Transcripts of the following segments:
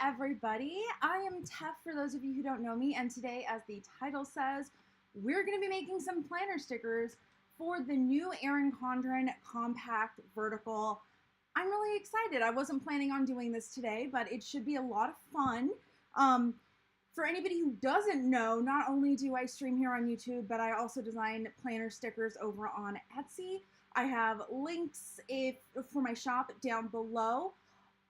everybody. I am 𝗬𝗏 for those of you who don't know me, and today, as the title says, we're going to be making some planner stickers for the new Erin Condren compact vertical. I'm really excited. I wasn't planning on doing this today, but it should be a lot of fun. For anybody who doesn't know, not only do I stream here on YouTube, but I also design planner stickers over on Etsy. I have links for my shop down below.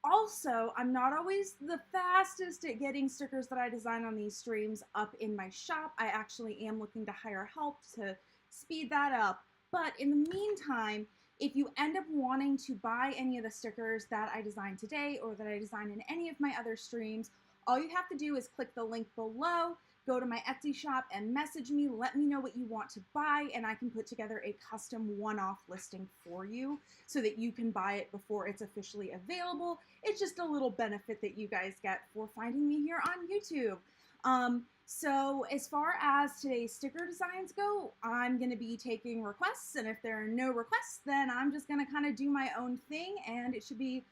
Also, I'm not always the fastest at getting stickers that I design on these streams up in my shop. I actually am looking to hire help to speed that up. But in the meantime, if you end up wanting to buy any of the stickers that I designed today or that I design in any of my other streams, all you have to do is click the link below, go to my Etsy shop and message me, let me know what you want to buy, and I can put together a custom one-off listing for you so that you can buy it before it's officially available. It's just a little benefit that you guys get for finding me here on YouTube. So as far as today's sticker designs go, I'm going to be taking requests, and if there are no requests, then I'm just going to kind of do my own thing, and it should be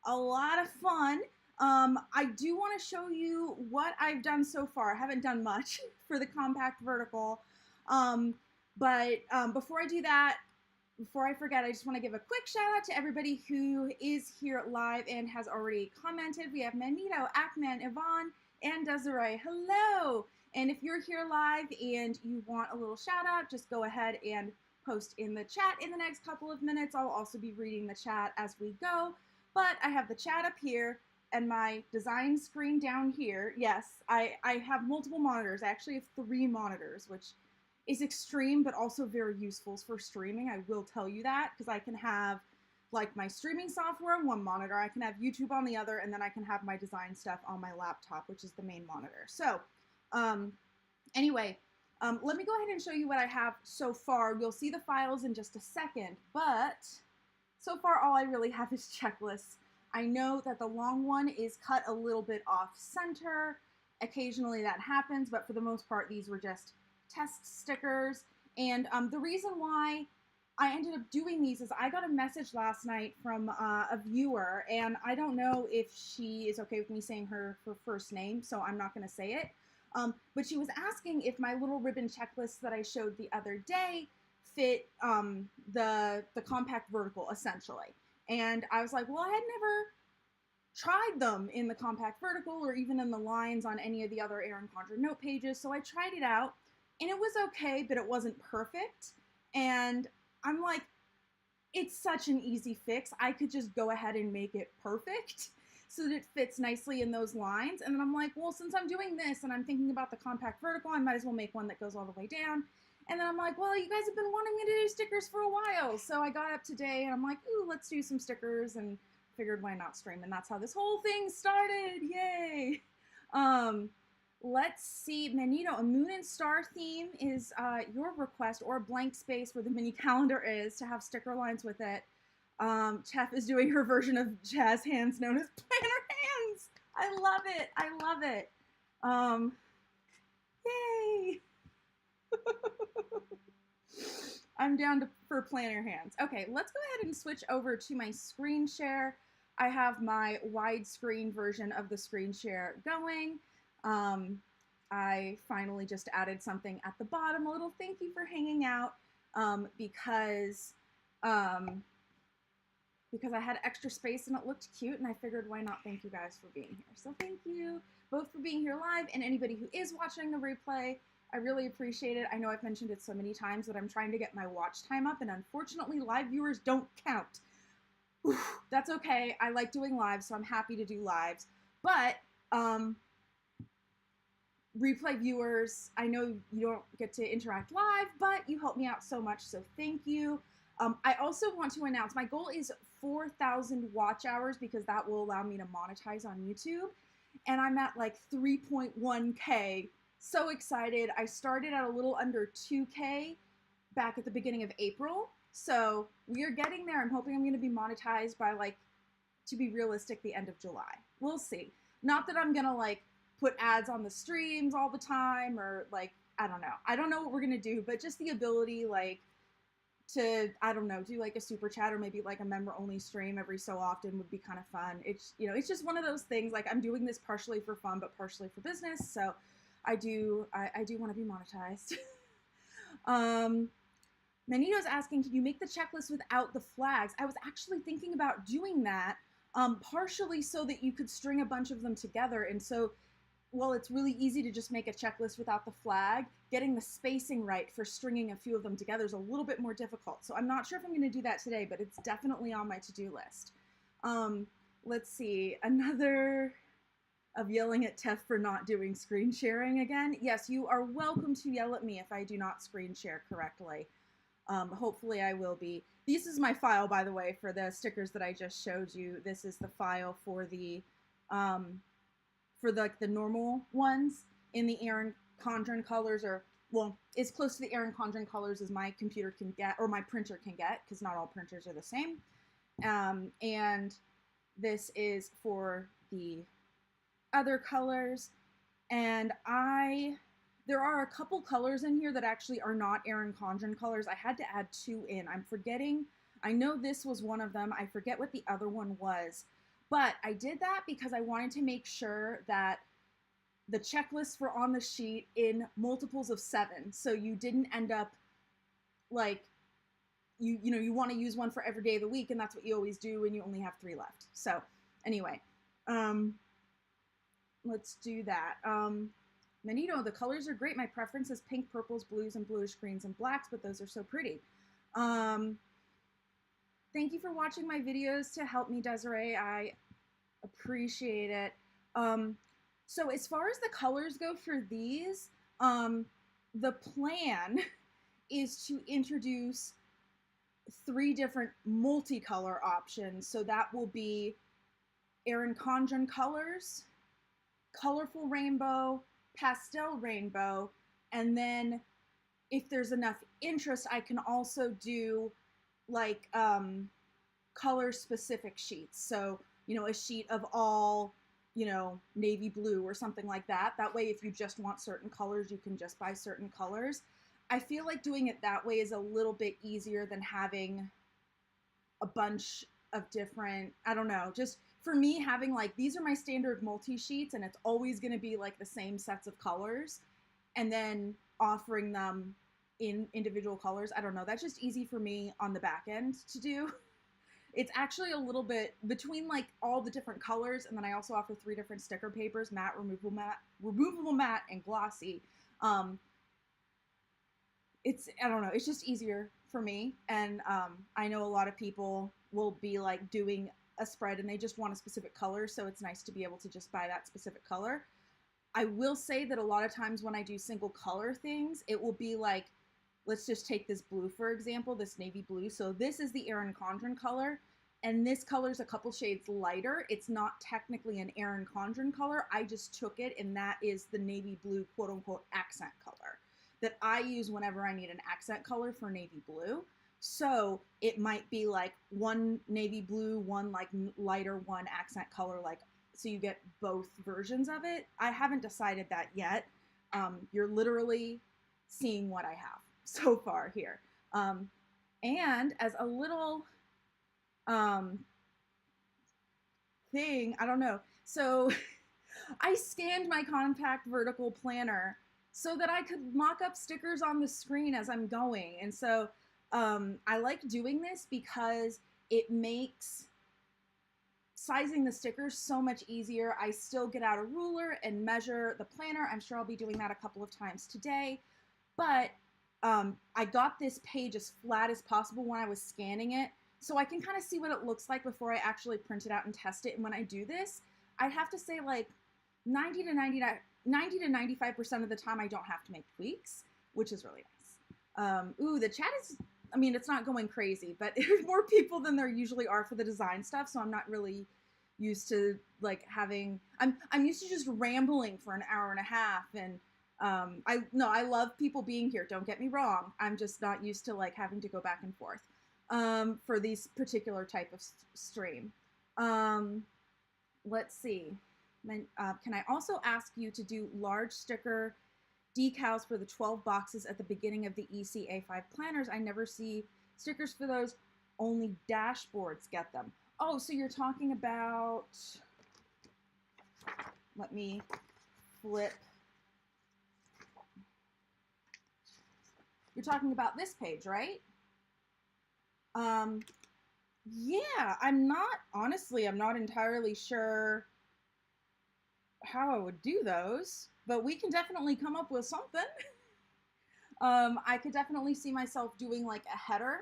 a lot of fun. I do want to show you what I've done so far. I haven't done much for the compact vertical, but before I do that, before I forget, I just want to give a quick shout out to everybody who is here live and has already commented. We have 𝗏𝗏𝗏, 𝗚𝗏𝗏𝗏, Yvonne, and 𝗀𝗧𝗏. Hello! And if you're here live and you want a little shout out, just go ahead and post in the chat in the next couple of minutes. I'll also be reading the chat as we go, but I have the chat up here and my design screen down here. Yes, I have multiple monitors. I actually have 3 monitors, which is extreme, but also very useful for streaming. I will tell you that, because I can have like my streaming software on one monitor, I can have YouTube on the other, and then I can have my design stuff on my laptop, which is the main monitor. So anyway, let me go ahead and show you what I have so far. You'll see the files in just a second, but so far all I really have is checklists. I know that the long one is cut a little bit off center. Occasionally that happens, but for the most part, these were just test stickers. And the reason why I ended up doing these is I got a message last night from a viewer, and I don't know if she is okay with me saying her first name, so I'm not going to say it. But she was asking if my little ribbon checklist that I showed the other day fit the compact vertical, essentially. And I was like, well, I had never tried them in the compact vertical or even in the lines on any of the other Erin Condren note pages. So I tried it out, and it was okay, but it wasn't perfect. And I'm like, it's such an easy fix. I could just go ahead and make it perfect so that it fits nicely in those lines. And then I'm like, well, since I'm doing this and I'm thinking about the compact vertical, I might as well make one that goes all the way down. And then I'm like, well, you guys have been wanting me to do stickers for a while. So I got up today and I'm like, ooh, let's do some stickers, and figured why not stream. And that's how this whole thing started. Yay. Let's see. 𝗏𝗏𝗏𝗏, a moon and star theme is your request, or a blank space where the mini calendar is, to have sticker lines with it. 𝗬𝗏 is doing her version of jazz hands known as planner hands. I love it. I love it. Yay. I'm down for planner hands. Okay, let's go ahead and switch over to my screen share. I have my widescreen version of the screen share going. I finally just added something at the bottom, a little thank you for hanging out, because I had extra space and it looked cute, and I figured why not thank you guys for being here. So thank you both for being here live, and anybody who is watching the replay. I really appreciate it. I know I've mentioned it so many times that I'm trying to get my watch time up, and unfortunately live viewers don't count. Whew, that's okay. I like doing lives, so I'm happy to do lives. But replay viewers, I know you don't get to interact live, but you help me out so much, so thank you. I also want to announce my goal is 4,000 watch hours, because that will allow me to monetize on YouTube. And I'm at like 3.1K. So excited. I started at a little under 2K back at the beginning of April. So we are getting there. I'm hoping I'm going to be monetized by, like, to be realistic, the end of July. We'll see. Not that I'm going to like put ads on the streams all the time, or like, I don't know. I don't know what we're going to do, but just the ability like to, I don't know, do like a super chat or maybe like a member only stream every so often would be kind of fun. It's, you know, it's just one of those things, like I'm doing this partially for fun, but partially for business. So I do want to be monetized. Manito's asking, can you make the checklist without the flags? I was actually thinking about doing that, partially so that you could string a bunch of them together. And so, well, it's really easy to just make a checklist without the flag. Getting the spacing right for stringing a few of them together is a little bit more difficult. So I'm not sure if I'm going to do that today, but it's definitely on my to-do list. Let's see, another of yelling at Tef for not doing screen sharing again. Yes, you are welcome to yell at me if I do not screen share correctly. Hopefully I will be. This is my file, by the way, for the stickers that I just showed you. This is the file for the like the normal ones in the Erin Condren colors, or well, as close to the Erin Condren colors as my computer can get, or my printer can get, because not all printers are the same. And this is for the other colors. And there are a couple colors in here that actually are not Erin Condren colors. I had to add 2 in. I'm forgetting. I know this was one of them. I forget what the other one was. But I did that because I wanted to make sure that the checklists were on the sheet in multiples of 7. So you didn't end up like, you know, you want to use one for every day of the week, and that's what you always do when you only have 3 left. So anyway, let's do that. Manito, the colors are great. My preference is pink, purples, blues, and bluish greens and blacks, but those are so pretty. Thank you for watching my videos to help me, Desiree. I appreciate it. So as far as the colors go for these, the plan is to introduce 3 different multicolor options. So that will be Erin Condren colors, colorful rainbow, pastel rainbow, and then if there's enough interest, I can also do like color specific sheets. So, you know, a sheet of all, you know, navy blue or something like that. That way, if you just want certain colors, you can just buy certain colors. I feel like doing it that way is a little bit easier than having a bunch of different, I don't know, just for me, having like, these are my standard multi-sheets and it's always going to be like the same sets of colors, and then offering them in individual colors. I don't know. That's just easy for me on the back end to do. It's actually a little bit between like all the different colors, and then I also offer 3 different sticker papers: matte, removable matte, and glossy. I don't know, it's just easier for me. And I know a lot of people will be like doing a spread and they just want a specific color, so it's nice to be able to just buy that specific color. I will say that a lot of times when I do single color things, it will be like, let's just take this blue, for example, this navy blue. So this is the Erin Condren color, and this color is a couple shades lighter. It's not technically an Erin Condren color. I just took it, and that is the navy blue, quote unquote, accent color that I use whenever I need an accent color for navy blue. So it might be like one navy blue, one like lighter, one accent color, like, so you get both versions of it. I haven't decided that yet. You're literally seeing what I have so far here. And as a little thing, I don't know. So I scanned my compact vertical planner so that I could mock up stickers on the screen as I'm going. And so I like doing this because it makes sizing the stickers so much easier. I still get out a ruler and measure the planner. I'm sure I'll be doing that a couple of times today, but I got this page as flat as possible when I was scanning it, so I can kind of see what it looks like before I actually print it out and test it. And when I do this, I'd have to say like 90 to 95% of the time I don't have to make tweaks, which is really nice. Ooh, the chat is, I mean, it's not going crazy, but there's more people than there usually are for the design stuff, so I'm not really used to like having, I'm used to just rambling for an hour and a half, and I love people being here, don't get me wrong. I'm just not used to like having to go back and forth for these particular type of stream. Let's see. Can I also ask you to do large sticker decals for the 12 boxes at the beginning of the 𝗚𝗏𝗅 planners? I never see stickers for those, only dashboards get them. Oh, so you're talking about, let me flip. You're talking about this page, right? Yeah, honestly, I'm not entirely sure how I would do those, but we can definitely come up with something. I could definitely see myself doing like a header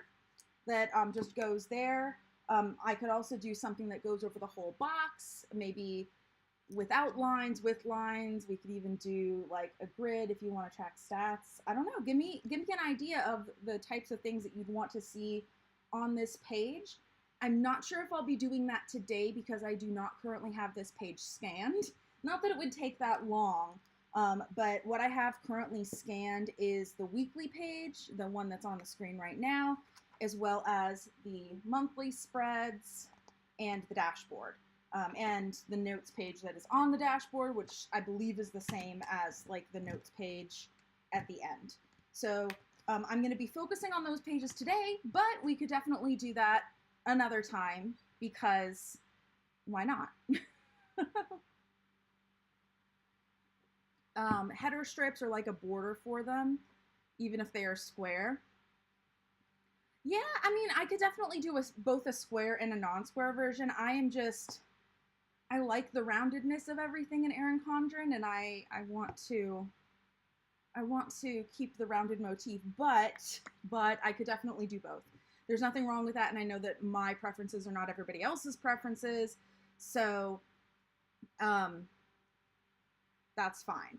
that just goes there. I could also do something that goes over the whole box, maybe without lines, with lines. We could even do like a grid if you want to track stats. I don't know. Give me an idea of the types of things that you'd want to see on this page. I'm not sure if I'll be doing that today because I do not currently have this page scanned. Not that it would take that long, but what I have currently scanned is the weekly page, the one that's on the screen right now, as well as the monthly spreads and the dashboard. And the notes page that is on the dashboard, which I believe is the same as like the notes page at the end. So I'm going to be focusing on those pages today, but we could definitely do that another time because why not? Header strips are like a border for them, even if they are square. Yeah, I mean, I could definitely do both a square and a non-square version. I like the roundedness of everything in Erin Condren, and I want to keep the rounded motif, but I could definitely do both. There's nothing wrong with that, and I know that my preferences are not everybody else's preferences, so that's fine.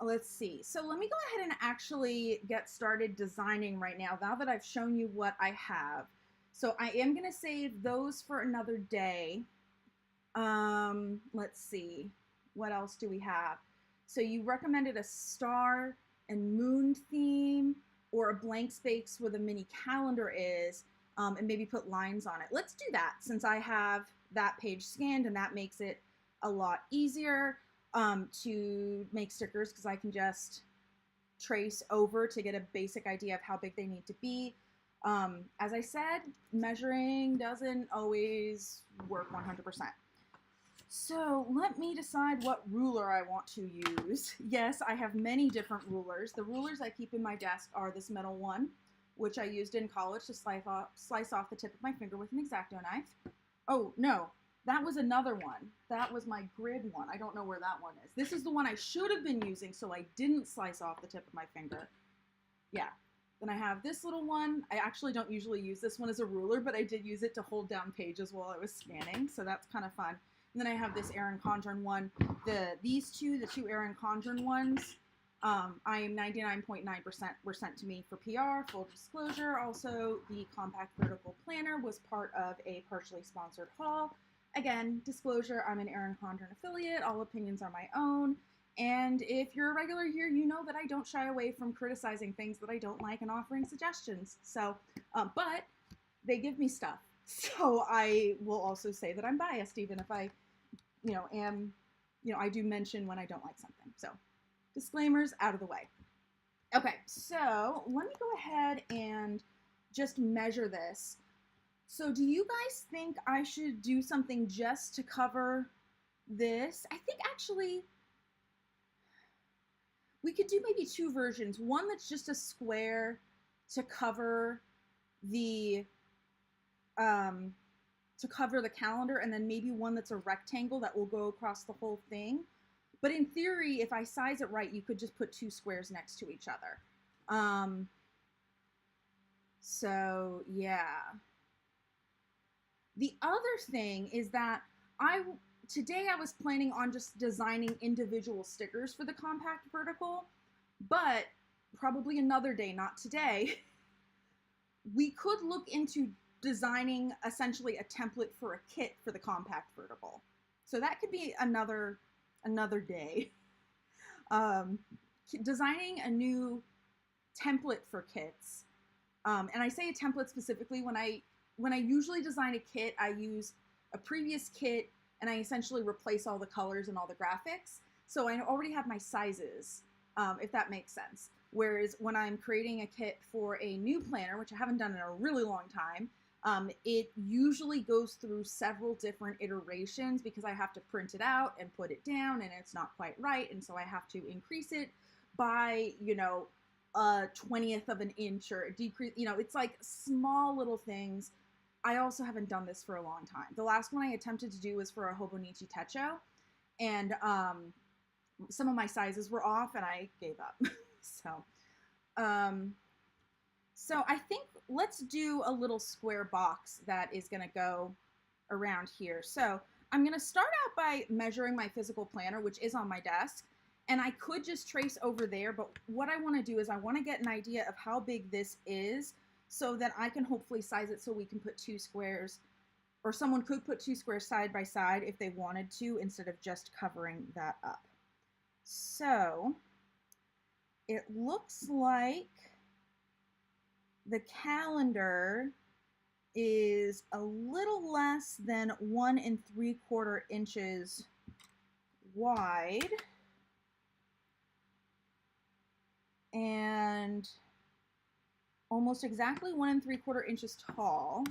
Let's see. So let me go ahead and actually get started designing right now that I've shown you what I have. So I am going to save those for another day. Let's see. What else do we have? So you recommended a star and moon theme or a blank space where the mini calendar is, and maybe put lines on it. Let's do that since I have that page scanned, and that makes it a lot easier to make stickers because I can just trace over to get a basic idea of how big they need to be. As I said, measuring doesn't always work 100%. So let me decide what ruler I want to use. Yes, I have many different rulers. The rulers I keep in my desk are this metal one, which I used in college to slice off the tip of my finger with an X-Acto knife. Oh, no. That was another one. That was my grid one. I don't know where that one is. This is the one I should have been using, so I didn't slice off the tip of my finger. Yeah. Then I have this little one. I actually don't usually use this one as a ruler, but I did use it to hold down pages while I was scanning, so that's kind of fun. And then I have this Erin Condren one. The two Erin Condren ones, I am 99.9% were sent to me for PR, full disclosure. Also, the Compact Vertical Planner was part of a partially sponsored haul. Again, disclosure, I'm an Erin Condren affiliate. All opinions are my own. And if you're a regular here, you know that I don't shy away from criticizing things that I don't like and offering suggestions. So, but they give me stuff. So I will also say that I'm biased, even if I, I do mention when I don't like something. So disclaimers out of the way. Okay, so let me go ahead and just measure this. So do you guys think I should do something just to cover this? I think actually we could do maybe two versions. One that's just a square to cover the calendar, and then maybe one that's a rectangle that will go across the whole thing. But in theory, if I size it right, you could just put two squares next to each other. So yeah. The other thing is that today I was planning on just designing individual stickers for the Compact Vertical, but probably another day, not today, we could look into designing essentially a template for a kit for the Compact Vertical. So that could be another day. Designing a new template for kits. And I say a template specifically when I usually design a kit, I use a previous kit and I essentially replace all the colors and all the graphics. So I already have my sizes, if that makes sense. Whereas when I'm creating a kit for a new planner, which I haven't done in a really long time, it usually goes through several different iterations because I have to print it out and put it down and it's not quite right. And so I have to increase it by, you know, a 1/20th of an inch or decrease, you know, it's like small little things. I also haven't done this for a long time. The last one I attempted to do was for a 𝗀𝗲𝗁𝗍 𝗪𝗏, and some of my sizes were off and I gave up. So I think let's do a little square box that is going to go around here. So I'm going to start out by measuring my physical planner, which is on my desk. And I could just trace over there, but what I want to do is I want to get an idea of how big this is so that I can hopefully size it so we can put 2 squares, or someone could put 2 squares side by side if they wanted to, instead of just covering that up. So it looks like the calendar is a little less than 1 3/4 inches wide and almost exactly 1 3/4 inches tall.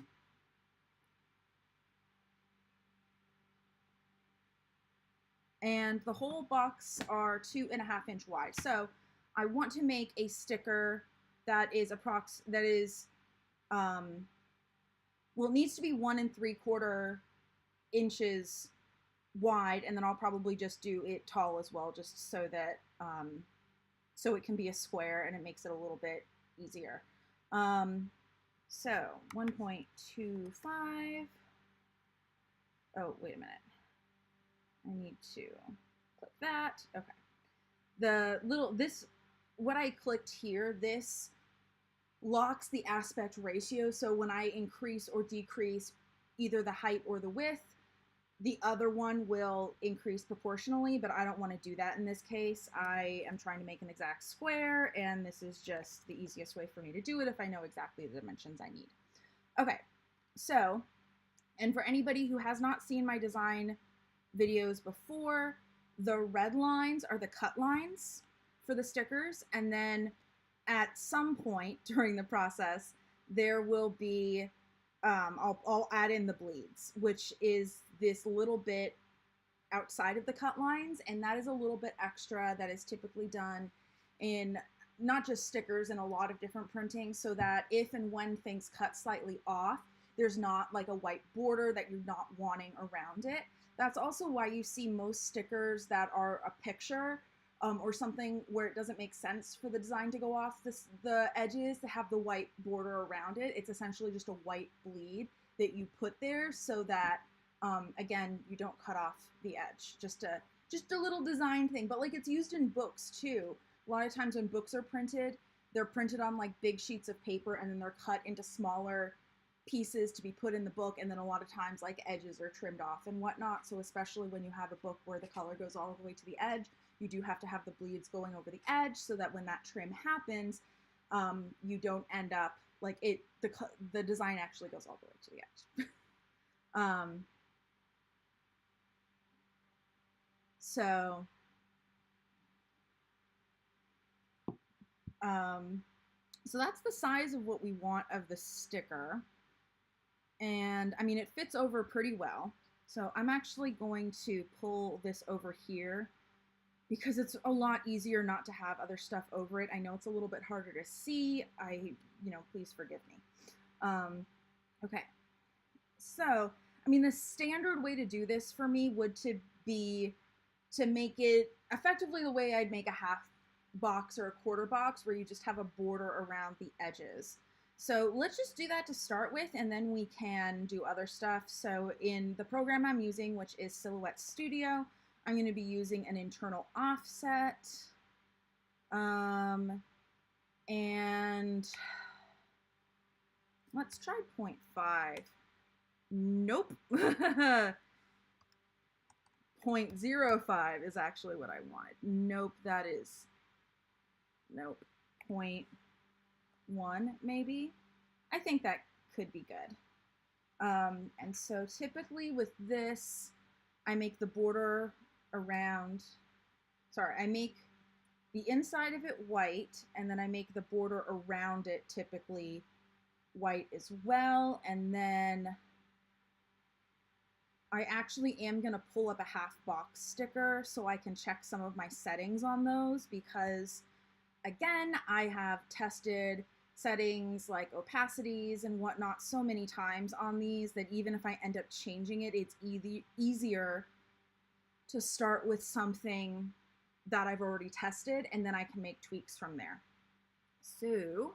And the whole box are 2.5 inch wide. So I want to make a sticker that is well, it needs to be 1 3/4 inches wide, and then I'll probably just do it tall as well, just so that so it can be a square and it makes it a little bit easier. So 1.25. Oh, wait a minute. I need to click that. Okay. What I clicked here, this locks the aspect ratio. So when I increase or decrease either the height or the width, the other one will increase proportionally, but I don't want to do that in this case. I am trying to make an exact square, and this is just the easiest way for me to do it if I know exactly the dimensions I need. Okay, so, and for anybody who has not seen my design videos before, the red lines are the cut lines for the stickers, and then at some point during the process, there will be, I'll add in the bleeds, which is this little bit outside of the cut lines, and that is a little bit extra that is typically done in not just stickers, in a lot of different printing, so that if and when things cut slightly off, there's not like a white border that you're not wanting around it. That's also why you see most stickers that are a picture or something where it doesn't make sense for the design to go off the edges to have the white border around it. It's essentially just a white bleed that you put there so that, again, you don't cut off the edge. Just a little design thing, but like it's used in books too. A lot of times when books are printed, they're printed on like big sheets of paper and then they're cut into smaller pieces to be put in the book, and then a lot of times like edges are trimmed off and whatnot. So especially when you have a book where the color goes all the way to the edge, you do have to have the bleeds going over the edge so that when that trim happens, you don't end up like the design actually goes all the way to the edge. So that's the size of what we want of the sticker. And I mean, it fits over pretty well. So I'm actually going to pull this over here because it's a lot easier not to have other stuff over it. I know it's a little bit harder to see. Please forgive me. Okay. So, I mean, the standard way to do this for me would be to make it effectively the way I'd make a half box or a quarter box, where you just have a border around the edges. So let's just do that to start with, and then we can do other stuff. So in the program I'm using, which is Silhouette Studio, I'm going to be using an internal offset. And let's try 0.5. Nope. 0.05 is actually what I wanted. Nope, nope. 0.1 maybe. I think that could be good. And so typically with this, I make the border around, I make the inside of it white, and then I make the border around it typically white as well. And then I actually am going to pull up a half box sticker so I can check some of my settings on those, because again, I have tested settings like opacities and whatnot so many times on these that even if I end up changing it, it's easier to start with something that I've already tested, and then I can make tweaks from there. So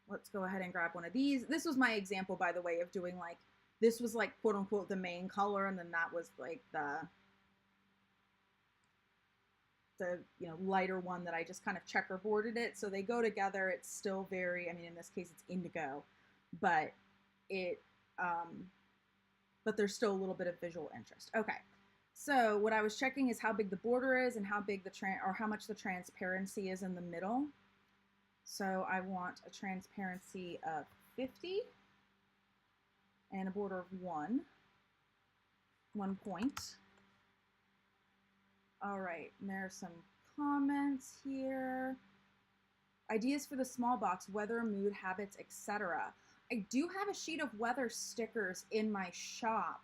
let's go ahead and grab one of these. This was my example, by the way, of doing like, this was like quote unquote the main color, and then that was like the lighter one that I just kind of checkerboarded it. So they go together. It's still very, I mean, in this case it's indigo, but but there's still a little bit of visual interest. Okay. So what I was checking is how big the border is and how big how much the transparency is in the middle. So I want a transparency of 50 and a border of 1 point. All right, and there are some comments here. Ideas for the small box: weather, mood, habits, etc. I do have a sheet of weather stickers in my shop.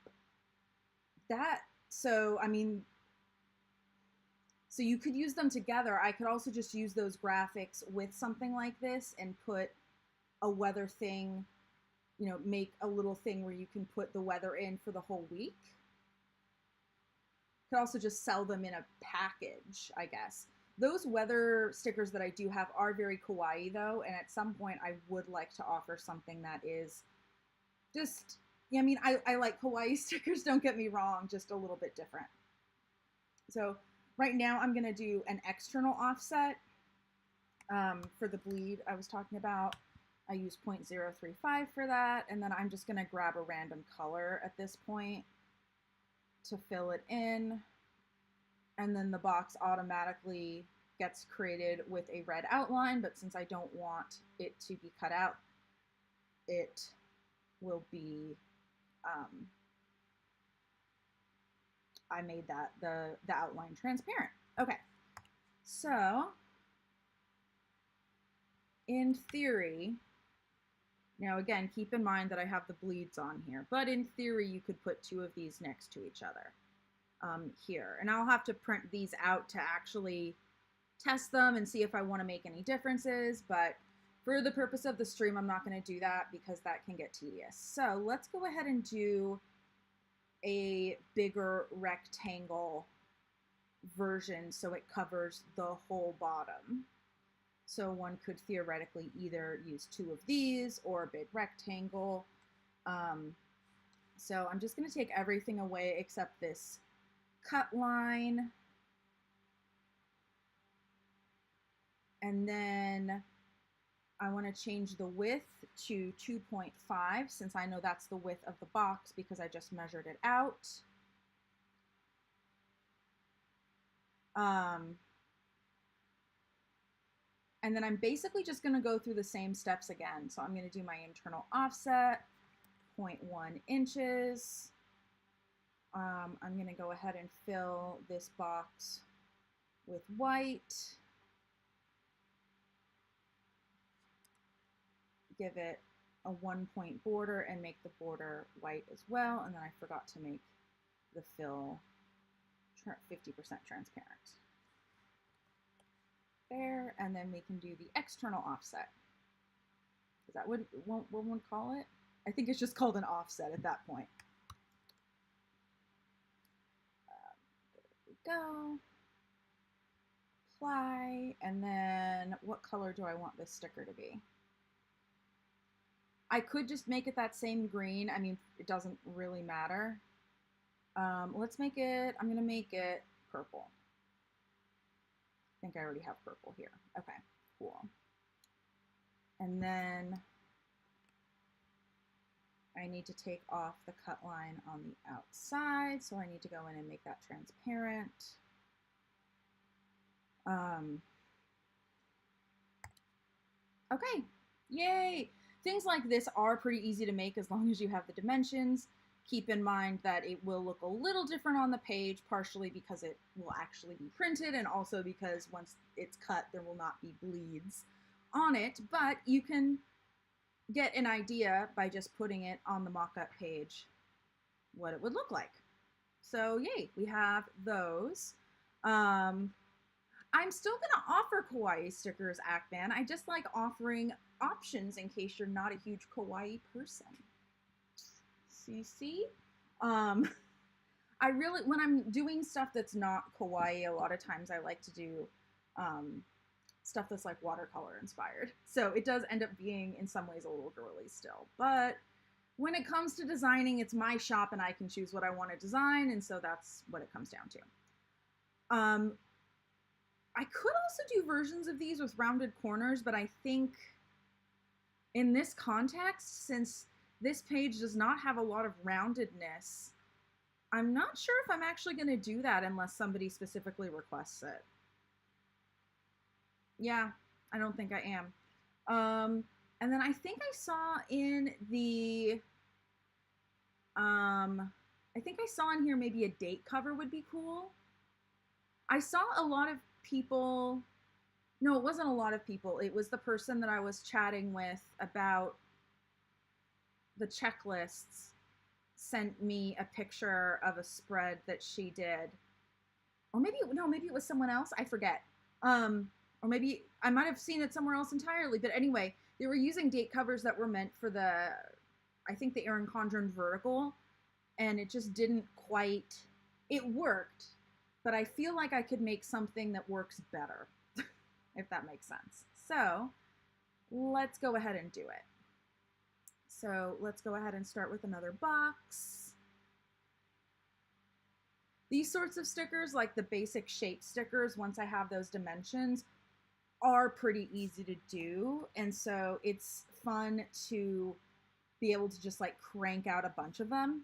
So you could use them together. I could also just use those graphics with something like this and put a weather thing, make a little thing where you can put the weather in for the whole week. Could also just sell them in a package, I guess. Those weather stickers that I do have are very kawaii though, and at some point I would like to offer something that is just, I like kawaii stickers, don't get me wrong, just a little bit different. So right now I'm gonna do an external offset for the bleed I was talking about. I use 0.035 for that, and then I'm just gonna grab a random color at this point to fill it in, and then the box automatically gets created with a red outline, but since I don't want it to be cut out, it will be, I made that the outline transparent. Okay, so in theory, now again, keep in mind that I have the bleeds on here, but in theory you could put 2 of these next to each other here. And I'll have to print these out to actually test them and see if I want to make any differences, but for the purpose of the stream, I'm not going to do that because that can get tedious. So let's go ahead and do a bigger rectangle version so it covers the whole bottom. So one could theoretically either use 2 of these or a big rectangle. So I'm just going to take everything away except this cut line. And then I want to change the width to 2.5 since I know that's the width of the box because I just measured it out. And then I'm basically just going to go through the same steps again. So I'm going to do my internal offset, 0.1 inches. I'm going to go ahead and fill this box with white. Give it a 1-point border and make the border white as well. And then I forgot to make the fill 50% transparent. There, and then we can do the external offset. Is that what one would call it? I think it's just called an offset at that point. There we go. Apply, and then what color do I want this sticker to be? I could just make it that same green. I mean, it doesn't really matter. Let's make it, I'm gonna make it purple. I think I already have purple here. Okay, cool. And then I need to take off the cut line on the outside, so I need to go in and make that transparent. Okay, yay! Things like this are pretty easy to make as long as you have the dimensions. keep in mind that it will look a little different on the page, partially because it will actually be printed and also because once it's cut, there will not be bleeds on it, but you can get an idea by just putting it on the mock-up page what it would look like. So yay, we have those. I'm still gonna offer kawaii stickers, Ackman. I just like offering options in case you're not a huge kawaii person. CC. I really, when I'm doing stuff that's not kawaii, a lot of times I like to do stuff that's like watercolor inspired. So it does end up being in some ways a little girly still, but when it comes to designing, it's my shop and I can choose what I want to design, and so that's what it comes down to. I could also do versions of these with rounded corners, but I think in this context, since this page does not have a lot of roundedness, I'm not sure if I'm actually going to do that unless somebody specifically requests it. Yeah, I don't think I am. And then I think I saw in the, I think I saw in here maybe a date cover would be cool. I saw a lot of people, no, it wasn't a lot of people. It was the person that I was chatting with about the checklists sent me a picture of a spread that she did. Or maybe, no, maybe it was someone else. I forget. Or maybe I might have seen it somewhere else entirely. But anyway, they were using date covers that were meant for the, I think the Erin Condren vertical. And it just didn't quite, it worked. But I feel like I could make something that works better, if that makes sense. So let's go ahead and do it. So let's go ahead and start with another box. These sorts of stickers, like the basic shape stickers, once I have those dimensions, are pretty easy to do. And so it's fun to be able to just like crank out a bunch of them.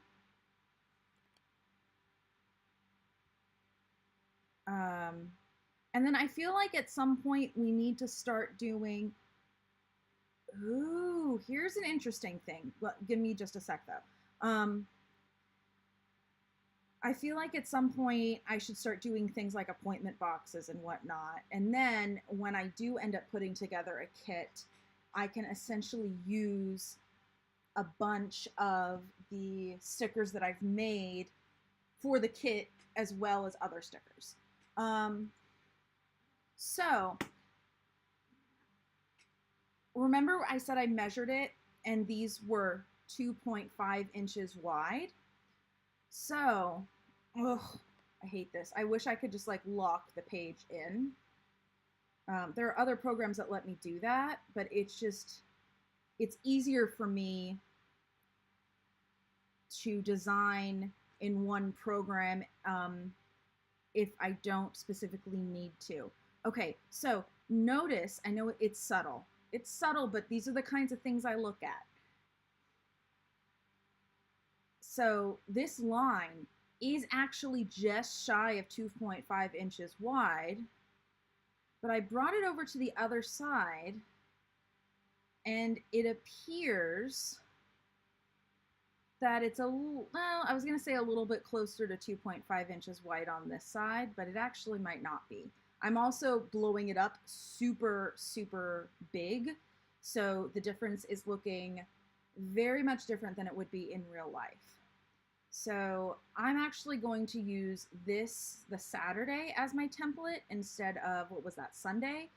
And then I feel like at some point we need to start doing, ooh, here's an interesting thing. Give me just a sec though. I feel like at some point I should start doing things like appointment boxes and whatnot. And then when I do end up putting together a kit, I can essentially use a bunch of the stickers that I've made for the kit as well as other stickers. So remember I said I measured it and these were 2.5 inches wide. So, ugh, I hate this. I wish I could just like lock the page in. There are other programs that let me do that, but it's just, it's easier for me to design in one program if I don't specifically need to. Okay, so notice, I know it's subtle. It's subtle, but these are the kinds of things I look at. So this line is actually just shy of 2.5 inches wide, but I brought it over to the other side and it appears that it's a little, well, I was going to say a little bit closer to 2.5 inches wide on this side, but it actually might not be. I'm also blowing it up super, super big. So the difference is looking very much different than it would be in real life. So I'm actually going to use this, the Saturday, as my template instead of, what was that, Sunday?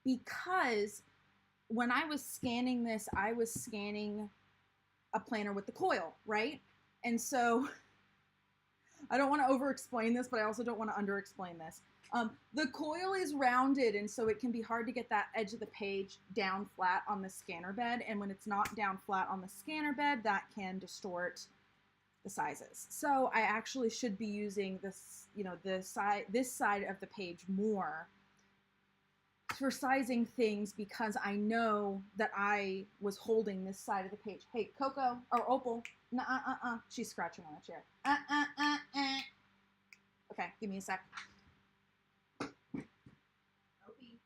Because when I was scanning this, I was scanning a planner with the coil, right? And so I don't want to over-explain this, but I also don't want to under-explain this. The coil is rounded, and so it can be hard to get that edge of the page down flat on the scanner bed. And when it's not down flat on the scanner bed, that can distort the sizes. So I actually should be using this, you know, this side of the page more for sizing things because I know that I was holding this side of the page. Hey, Coco or Opal, she's scratching on a chair. Okay, give me a sec. Opie,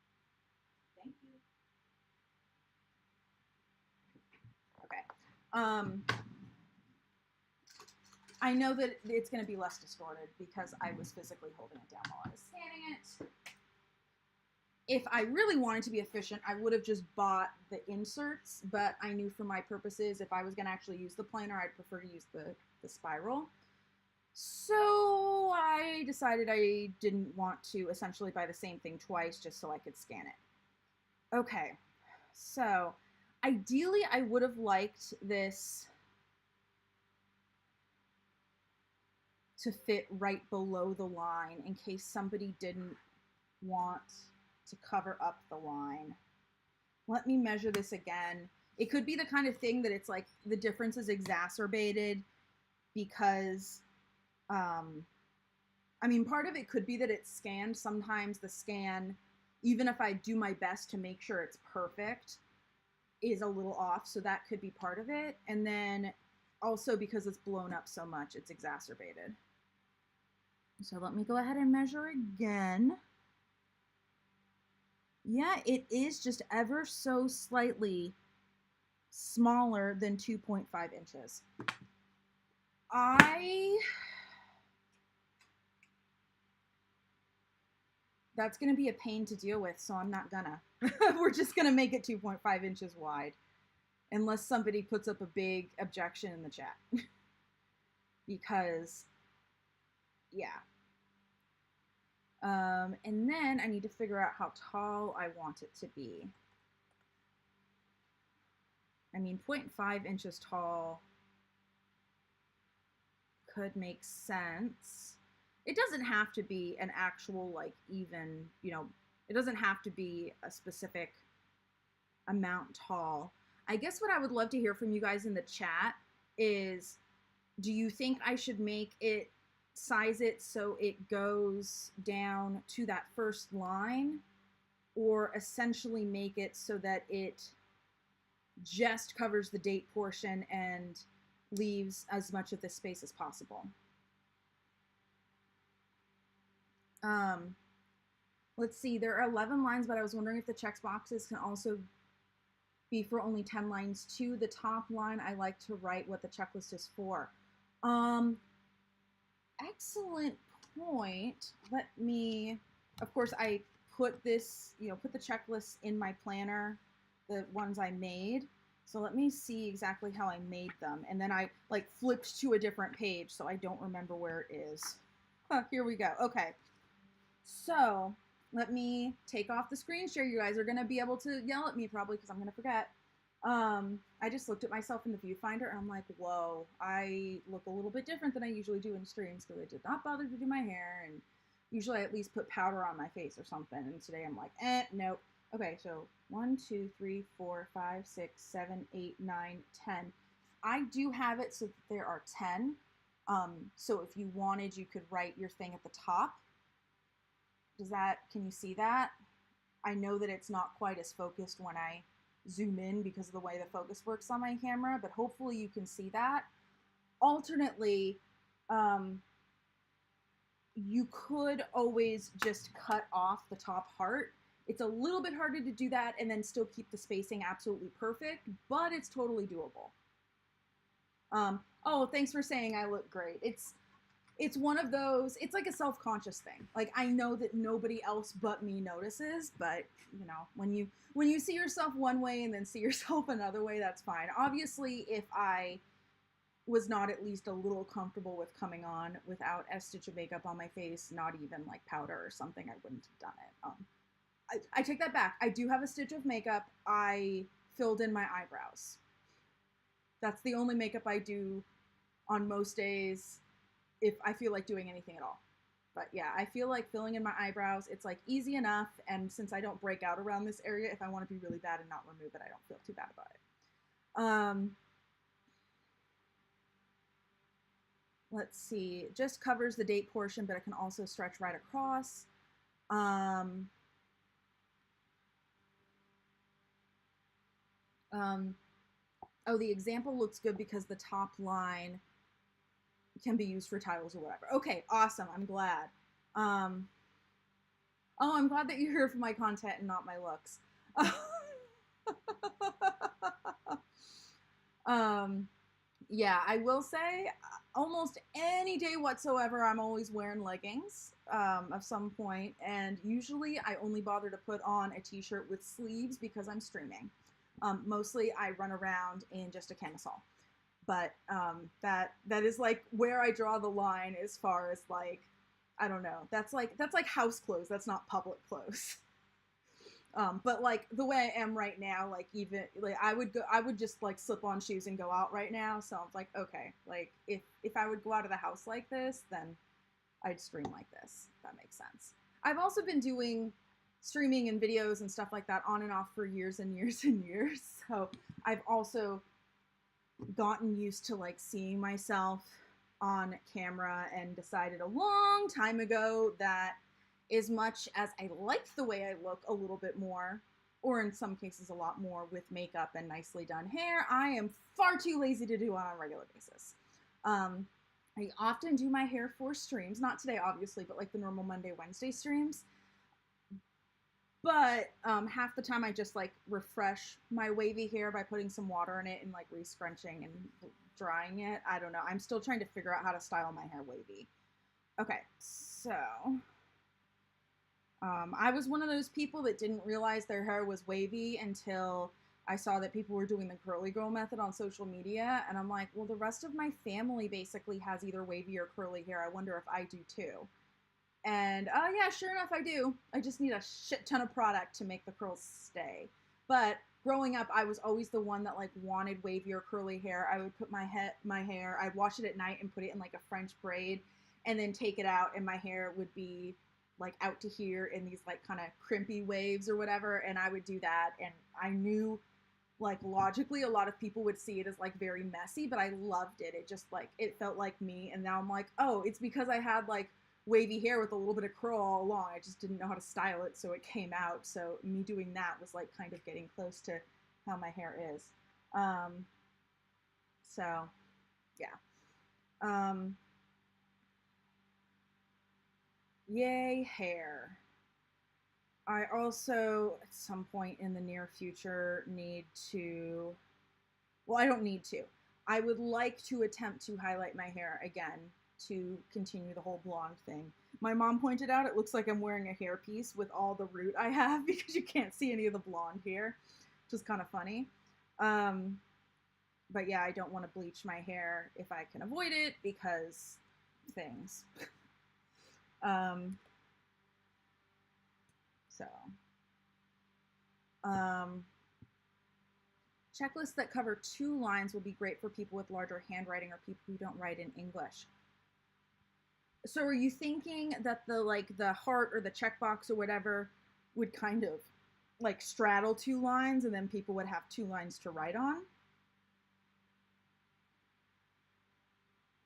thank you. Okay. I know that it's going to be less distorted because I was physically holding it down while I was scanning it. If I really wanted to be efficient, I would have just bought the inserts, but I knew for my purposes, if I was going to actually use the planer, I'd prefer to use the spiral. So I decided I didn't want to essentially buy the same thing twice just so I could scan it. Okay, so ideally I would have liked this to fit right below the line in case somebody didn't want to cover up the line. Let me measure this again. It could be the kind of thing that it's like the difference is exacerbated because, I mean, part of it could be that it's scanned. Sometimes the scan, even if I do my best to make sure it's perfect, is a little off. So that could be part of it. And then also because it's blown up so much, it's exacerbated. So let me go ahead and measure again. Yeah, it is just ever so slightly smaller than 2.5 inches. That's going to be a pain to deal with, so I'm not gonna. We're just going to make it 2.5 inches wide. Unless somebody puts up a big objection in the chat. Because, yeah. And then I need to figure out how tall I want it to be. I mean, 0.5 inches tall could make sense. It doesn't have to be an actual, like, even, you know, it doesn't have to be a specific amount tall. I guess what I would love to hear from you guys in the chat is, do you think I should make it, size it so it goes down to that first line, or essentially make it so that it just covers the date portion and leaves as much of the space as possible? Let's see, there are 11 lines, but I was wondering if the check boxes can also be for only 10 lines too. The top line, I like to write what the checklist is for. Excellent point. Let me, of course, I put this, you know, put the checklist in my planner, the ones I made. So let me see exactly how I made them. And then I like flipped to a different page, so I don't remember where it is. Huh, here we go. Okay. So let me take off the screen share. You guys are going to be able to yell at me probably because I'm going to forget. I just looked at myself in the viewfinder and I'm like, whoa, I look a little bit different than I usually do in streams because I did not bother to do my hair, and usually I at least put powder on my face or something, and today I'm like, nope. Okay, so 1, 2, 3, 4, 5, 6, 7, 8, 9, 10. I do have it so that there are 10. So if you wanted, you could write your thing at the top. Can you see that? I know that it's not quite as focused when I zoom in because of the way the focus works on my camera, but hopefully you can see that. Alternately, you could always just cut off the top heart. It's a little bit harder to do that and then still keep the spacing absolutely perfect, but it's totally doable. Oh, thanks for saying I look great. It's one of those, it's like a self-conscious thing. Like, I know that nobody else but me notices, but you know, when you see yourself one way and then see yourself another way, that's fine. Obviously, if I was not at least a little comfortable with coming on without a stitch of makeup on my face, not even like powder or something, I wouldn't have done it. I take that back. I do have a stitch of makeup. I filled in my eyebrows. That's the only makeup I do on most days if I feel like doing anything at all. But yeah, I feel like filling in my eyebrows, it's like easy enough, and since I don't break out around this area, if I want to be really bad and not remove it, I don't feel too bad about it. Let's see, it just covers the date portion, but it can also stretch right across. Oh, the example looks good because the top line can be used for titles or whatever. Okay, awesome. I'm glad. Oh, I'm glad that you're here for my content and not my looks. Yeah, I will say almost any day whatsoever, I'm always wearing leggings of some point, and usually I only bother to put on a t-shirt with sleeves because I'm streaming. Mostly I run around in just a camisole, but that is like where I draw the line as far as like, I don't know, that's like house clothes, that's not public clothes. But like the way I am right now, like even like I would just like slip on shoes and go out right now. So I'm like, okay, like if I would go out of the house like this, then I'd stream like this. If that makes sense. I've also been doing streaming and videos and stuff like that on and off for years and years and years. So I've also gotten used to like seeing myself on camera and decided a long time ago that as much as I like the way I look a little bit more, or in some cases a lot more with makeup and nicely done hair, I am far too lazy to do on a regular basis. I often do my hair for streams, not today obviously, but like the normal Monday, Wednesday streams. But half the time I just like refresh my wavy hair by putting some water in it and like re-scrunching and drying it. I don't know. I'm still trying to figure out how to style my hair wavy. Okay, so I was one of those people that didn't realize their hair was wavy until I saw that people were doing the curly girl method on social media. And I'm like, well, the rest of my family basically has either wavy or curly hair. I wonder if I do too. And yeah, sure enough, I do. I just need a shit ton of product to make the curls stay. But growing up, I was always the one that like wanted wavy or curly hair. I would put my hair, I'd wash it at night and put it in like a French braid and then take it out and my hair would be like out to here in these like kind of crimpy waves or whatever. And I would do that. And I knew like logically a lot of people would see it as like very messy, but I loved it. It just like, it felt like me. And now I'm like, oh, it's because I had like wavy hair with a little bit of curl all along. I just didn't know how to style it, so it came out. So me doing that was like kind of getting close to how my hair is. So yeah. Yay, hair. I also, at some point in the near future, need to, well, I don't need to. I would like to attempt to highlight my hair again to continue the whole blonde thing. My mom pointed out it looks like I'm wearing a hairpiece with all the root I have because you can't see any of the blonde hair, which is kind of funny. But yeah, I don't want to bleach my hair if I can avoid it because things. Checklists that cover 2 lines will be great for people with larger handwriting or people who don't write in English. So are you thinking that the heart or the checkbox or whatever would kind of like straddle 2 lines and then people would have 2 lines to write on?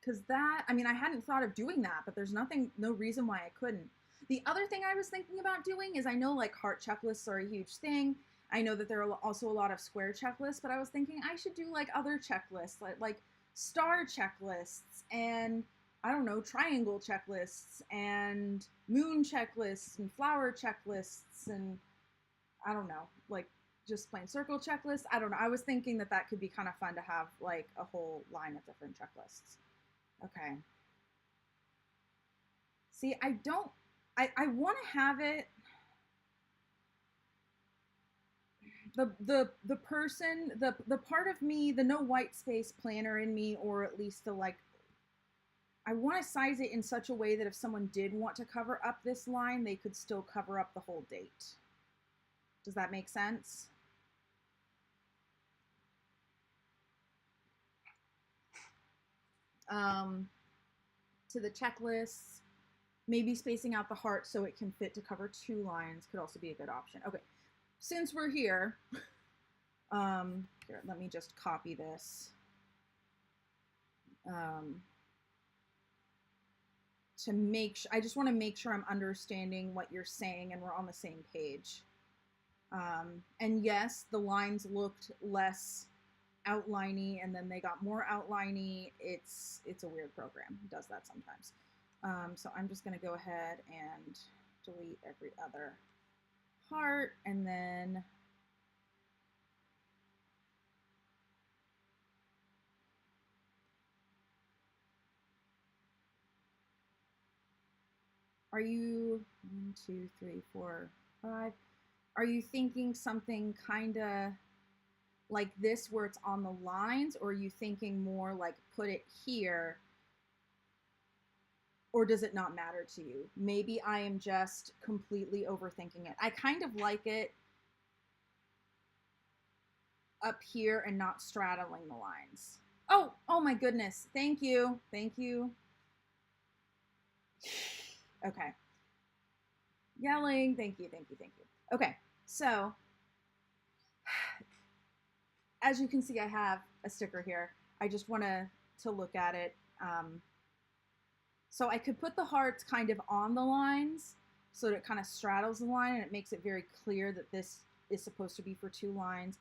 Because that, I mean, I hadn't thought of doing that, but there's no reason why I couldn't. The other thing I was thinking about doing is I know like heart checklists are a huge thing. I know that there are also a lot of square checklists, but I was thinking I should do like other checklists, like star checklists and I don't know, triangle checklists and moon checklists and flower checklists and I don't know, like just plain circle checklists. I don't know. I was thinking that that could be kind of fun to have like a whole line of different checklists. Okay. See, I want to have it. The person, the part of me, the no white space planner in me, or at least the like, I want to size it in such a way that if someone did want to cover up this line, they could still cover up the whole date. Does that make sense? To the checklists, maybe spacing out the heart so it can fit to cover 2 lines could also be a good option. Okay, since we're here, here, let me just copy this. To make I just want to make sure I'm understanding what you're saying and we're on the same page. And yes, the lines looked less outliney and then they got more outliney. It's a weird program. It does that sometimes. So I'm just going to go ahead and delete every other part and then Are you, 1, 2, 3, 4, 5, are you thinking something kind of like this where it's on the lines, or are you thinking more like put it here, or does it not matter to you? Maybe I am just completely overthinking it. I kind of like it up here and not straddling the lines. Oh my goodness. Thank you. Thank you. Okay. Yelling. Thank you. Thank you. Thank you. Okay. So as you can see, I have a sticker here. I just want to look at it. So I could put the hearts kind of on the lines so that it kind of straddles the line and it makes it very clear that this is supposed to be for 2 lines.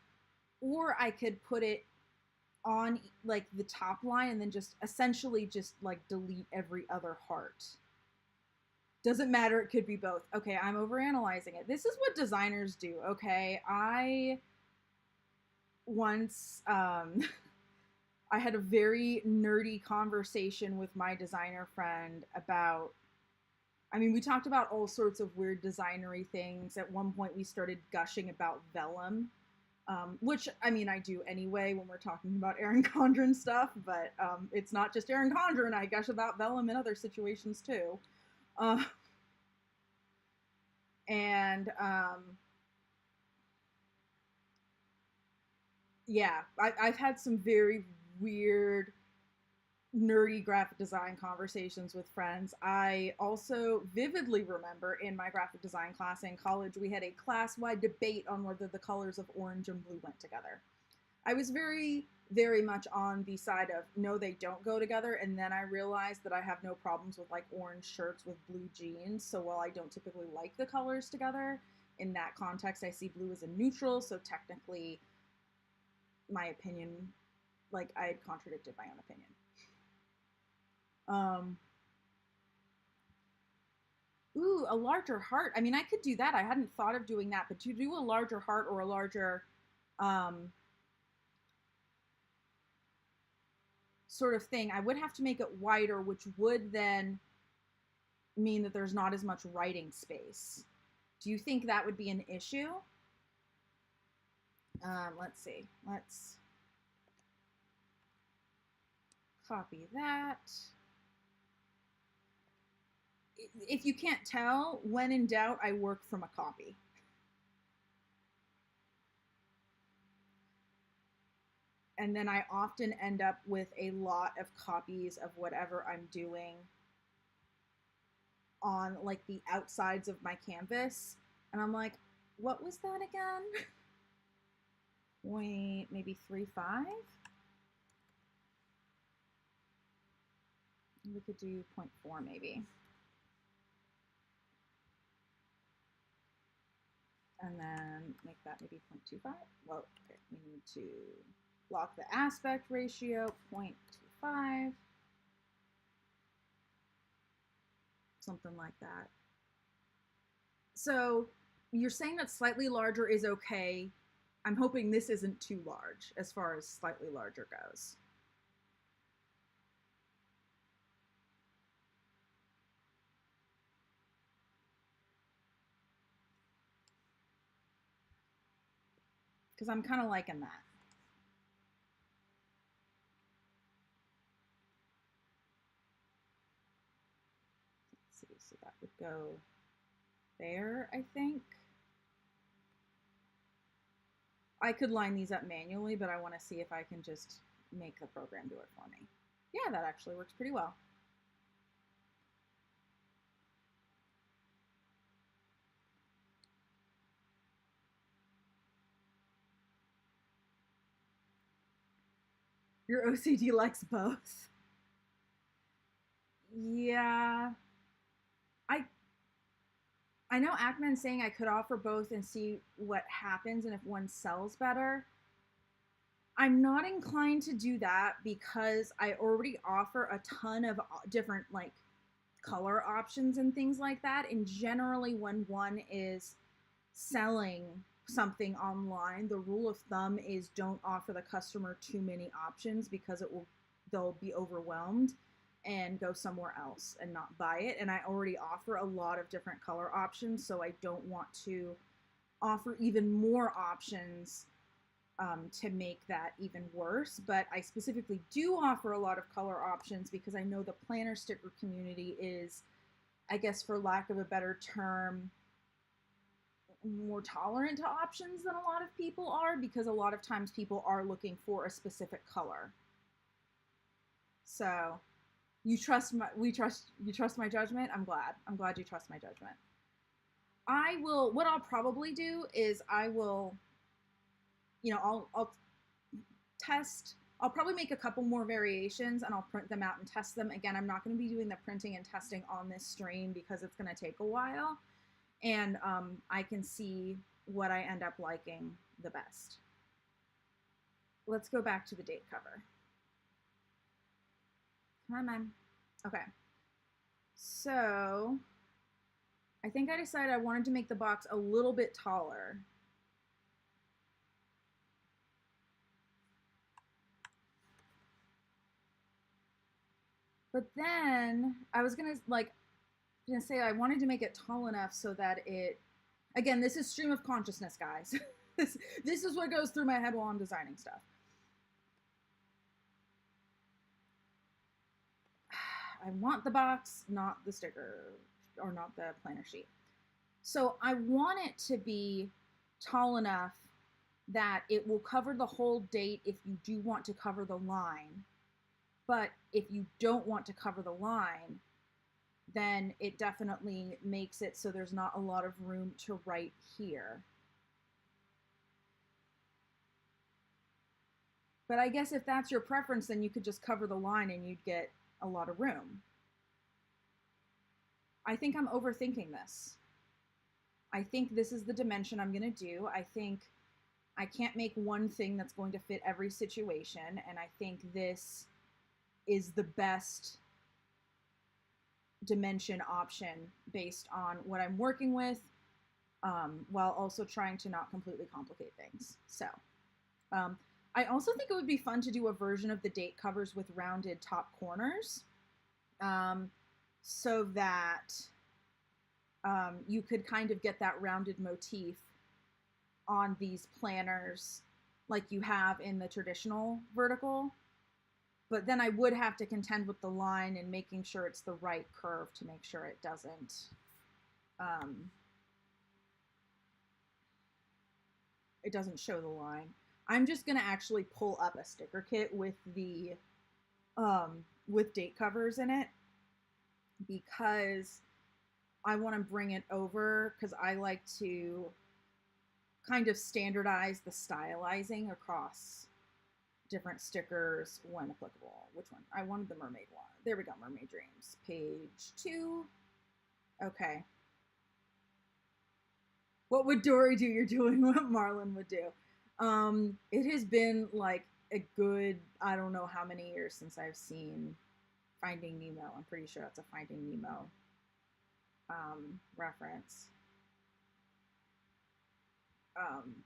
Or I could put it on like the top line and then just essentially just like delete every other heart. Doesn't matter, it could be both. Okay, I'm overanalyzing it. This is what designers do, okay? I once, I had a very nerdy conversation with my designer friend about, I mean, we talked about all sorts of weird designery things. At one point we started gushing about vellum, which, I mean, I do anyway when we're talking about Erin Condren stuff, but it's not just Erin Condren. I gush about vellum in other situations too. Yeah, I've had some very weird, nerdy graphic design conversations with friends. I also vividly remember in my graphic design class in college, we had a class-wide debate on whether the colors of orange and blue went together. I was very, very much on the side of, no, they don't go together, and then I realized that I have no problems with like orange shirts with blue jeans, so while I don't typically like the colors together, in that context I see blue as a neutral, so technically my opinion, like I had contradicted my own opinion. Ooh, a larger heart. I mean, I could do that. I hadn't thought of doing that, but to do a larger heart or a larger sort of thing, I would have to make it wider, which would then mean that there's not as much writing space. Do you think that would be an issue? Let's see. Let's copy that. If you can't tell, when in doubt, I work from a copy. And then I often end up with a lot of copies of whatever I'm doing on like the outsides of my canvas. And I'm like, what was that again? Wait, maybe 3.5? We could do 0.4 maybe. And then make that maybe 0.25. Well, okay, we need to lock the aspect ratio, 0.25. Something like that. So you're saying that slightly larger is okay. I'm hoping this isn't too large as far as slightly larger goes. Because I'm kind of liking that. Let's see, so that would go there, I think. I could line these up manually, but I want to see if I can just make the program do it for me. Yeah, that actually works pretty well. Your OCD likes both. Yeah. I know Ackman's saying I could offer both and see what happens and if one sells better. I'm not inclined to do that because I already offer a ton of different like color options and things like that. And generally when one is selling something online, the rule of thumb is don't offer the customer too many options because they'll be overwhelmed. and go somewhere else and not buy it. And I already offer a lot of different color options, so I don't want to offer even more options to make that even worse. But I specifically do offer a lot of color options because I know the planner sticker community is, I guess for lack of a better term, more tolerant to options than a lot of people are, because a lot of times people are looking for a specific color. So you trust my judgment. I'm glad you trust my judgment. What I'll probably do is I will, I'll test. I'll probably make a couple more variations and I'll print them out and test them. Again, I'm not going to be doing the printing and testing on this stream because it's going to take a while. And I can see what I end up liking the best. Let's go back to the date cover. Come on. Okay. So I think I decided I wanted to make the box a little bit taller. But then I was gonna say I wanted to make it tall enough so that it, again, this is stream of consciousness, guys. this is what goes through my head while I'm designing stuff. I want the box, not the sticker, or not the planner sheet. So I want it to be tall enough that it will cover the whole date if you do want to cover the line. But if you don't want to cover the line, then it definitely makes it so there's not a lot of room to write here. But I guess if that's your preference, then you could just cover the line and you'd get a lot of room. I think I'm overthinking this. I think this is the dimension I'm going to do. I think I can't make one thing that's going to fit every situation, and I think this is the best dimension option based on what I'm working with, while also trying to not completely complicate things. So I also think it would be fun to do a version of the date covers with rounded top corners, so that you could kind of get that rounded motif on these planners like you have in the traditional vertical. But then I would have to contend with the line and making sure it's the right curve to make sure it doesn't show the line. I'm just gonna actually pull up a sticker kit with the with date covers in it, because I want to bring it over, because I like to kind of standardize the stylizing across different stickers when applicable. Which one? I wanted the mermaid one. There we go, Mermaid Dreams. Page 2. Okay. What would Dory do? You're doing what Marlon would do. It has been like a good, I don't know how many years since I've seen Finding Nemo. I'm pretty sure that's a Finding Nemo reference.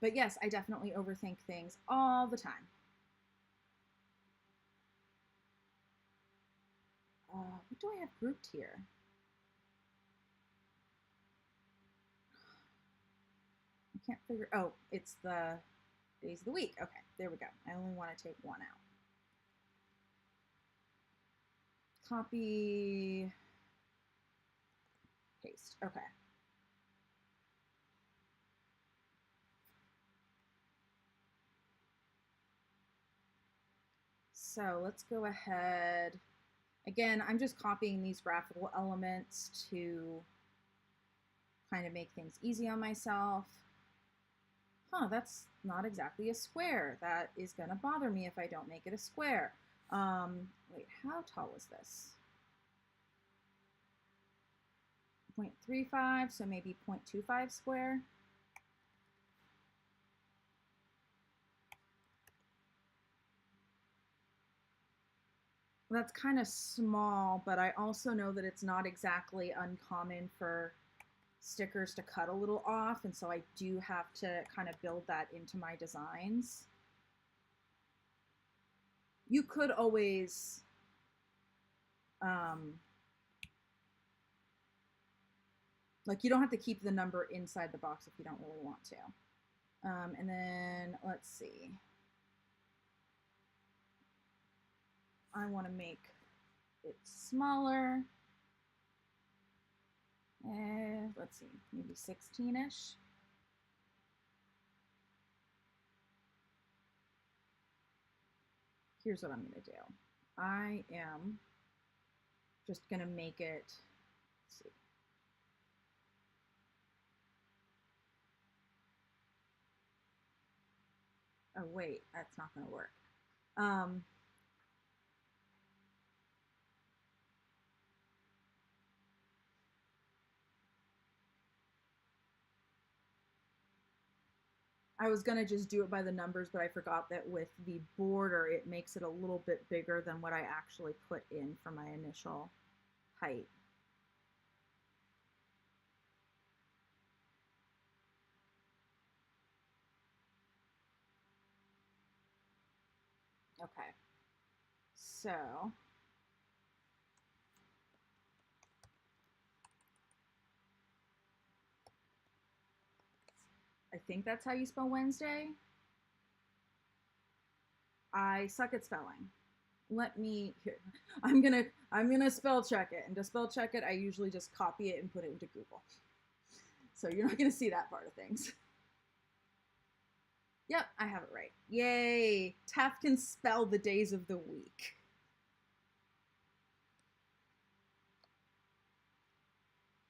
But yes, I definitely overthink things all the time. What do I have grouped here? I can't figure, oh, it's the days of the week. Okay, there we go. I only want to take one out. Copy, paste, okay. So let's go ahead. Again, I'm just copying these graphical elements to kind of make things easy on myself. Huh, that's not exactly a square. That is going to bother me if I don't make it a square. Wait, how tall is this? 0.35, so maybe 0.25 square. That's kind of small, but I also know that it's not exactly uncommon for stickers to cut a little off, and so I do have to kind of build that into my designs. You could always Like you don't have to keep the number inside the box if you don't really want to. And then let's see. I want to make it smaller. Let's see, maybe 16-ish. Here's what I'm going to do. I am just going to make it, let's see. Oh, wait, that's not going to work. I was going to just do it by the numbers, but I forgot that with the border, it makes it a little bit bigger than what I actually put in for my initial height. Okay, so I think that's how you spell Wednesday. I suck at spelling. Let me, here, I'm gonna spell check it, and to spell check it, I usually just copy it and put it into Google. So you're not gonna see that part of things. Yep, I have it right. Yay, Tef can spell the days of the week.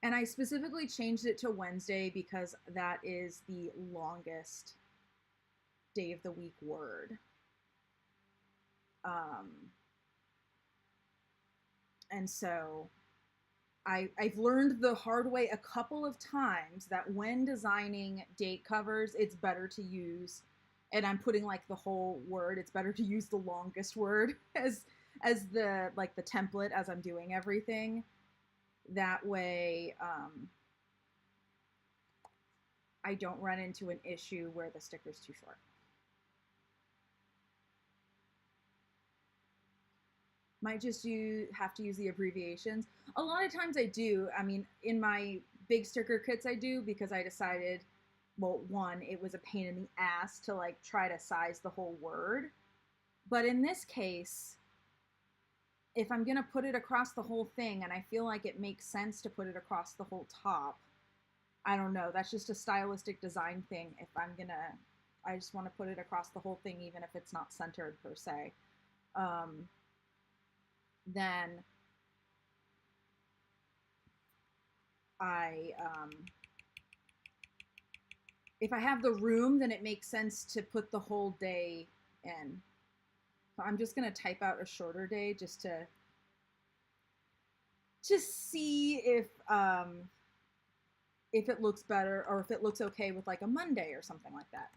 And I specifically changed it to Wednesday because that is the longest day of the week word. And so I've learned the hard way a couple of times that when designing date covers, it's better to use, and I'm putting like the whole word, it's better to use the longest word as the like the template as I'm doing everything. That way I don't run into an issue where the sticker's too short. Might just have to use the abbreviations. A lot of times I do. I mean, in my big sticker kits I do, because I decided, well, one, it was a pain in the ass to like try to size the whole word. But in this case, if I'm gonna put it across the whole thing and I feel like it makes sense to put it across the whole top, I don't know, that's just a stylistic design thing. If I'm gonna, I just want to put it across the whole thing, even if it's not centered per se. Then if I have the room, then it makes sense to put the whole day in. So I'm just gonna type out a shorter day just to see if it looks better, or if it looks okay with like a Monday or something like that.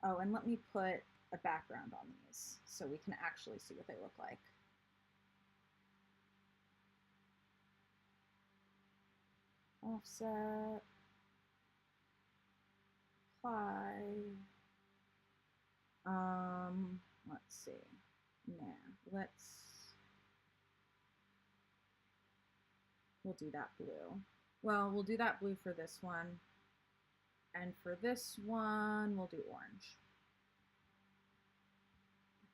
Oh, and let me put a background on these so we can actually see what they look like. Offset, apply. Let's see. Yeah, we'll do that blue. Well, we'll do that blue for this one. And for this one, we'll do orange.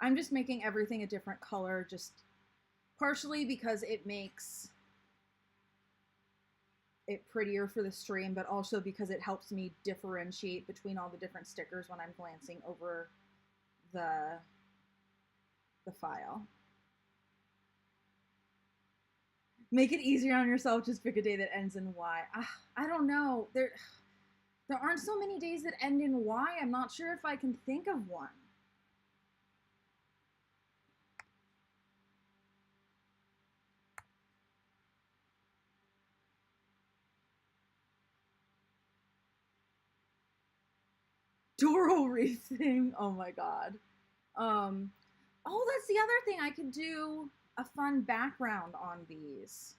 I'm just making everything a different color, just partially because it makes it prettier for the stream, but also because it helps me differentiate between all the different stickers when I'm glancing over the file. Make it easier on yourself, just pick a day that ends in Y. I don't know. There aren't so many days that end in Y. I'm not sure if I can think of one. Floral wreath thing. Oh my god. Oh, that's the other thing. I could do a fun background on these.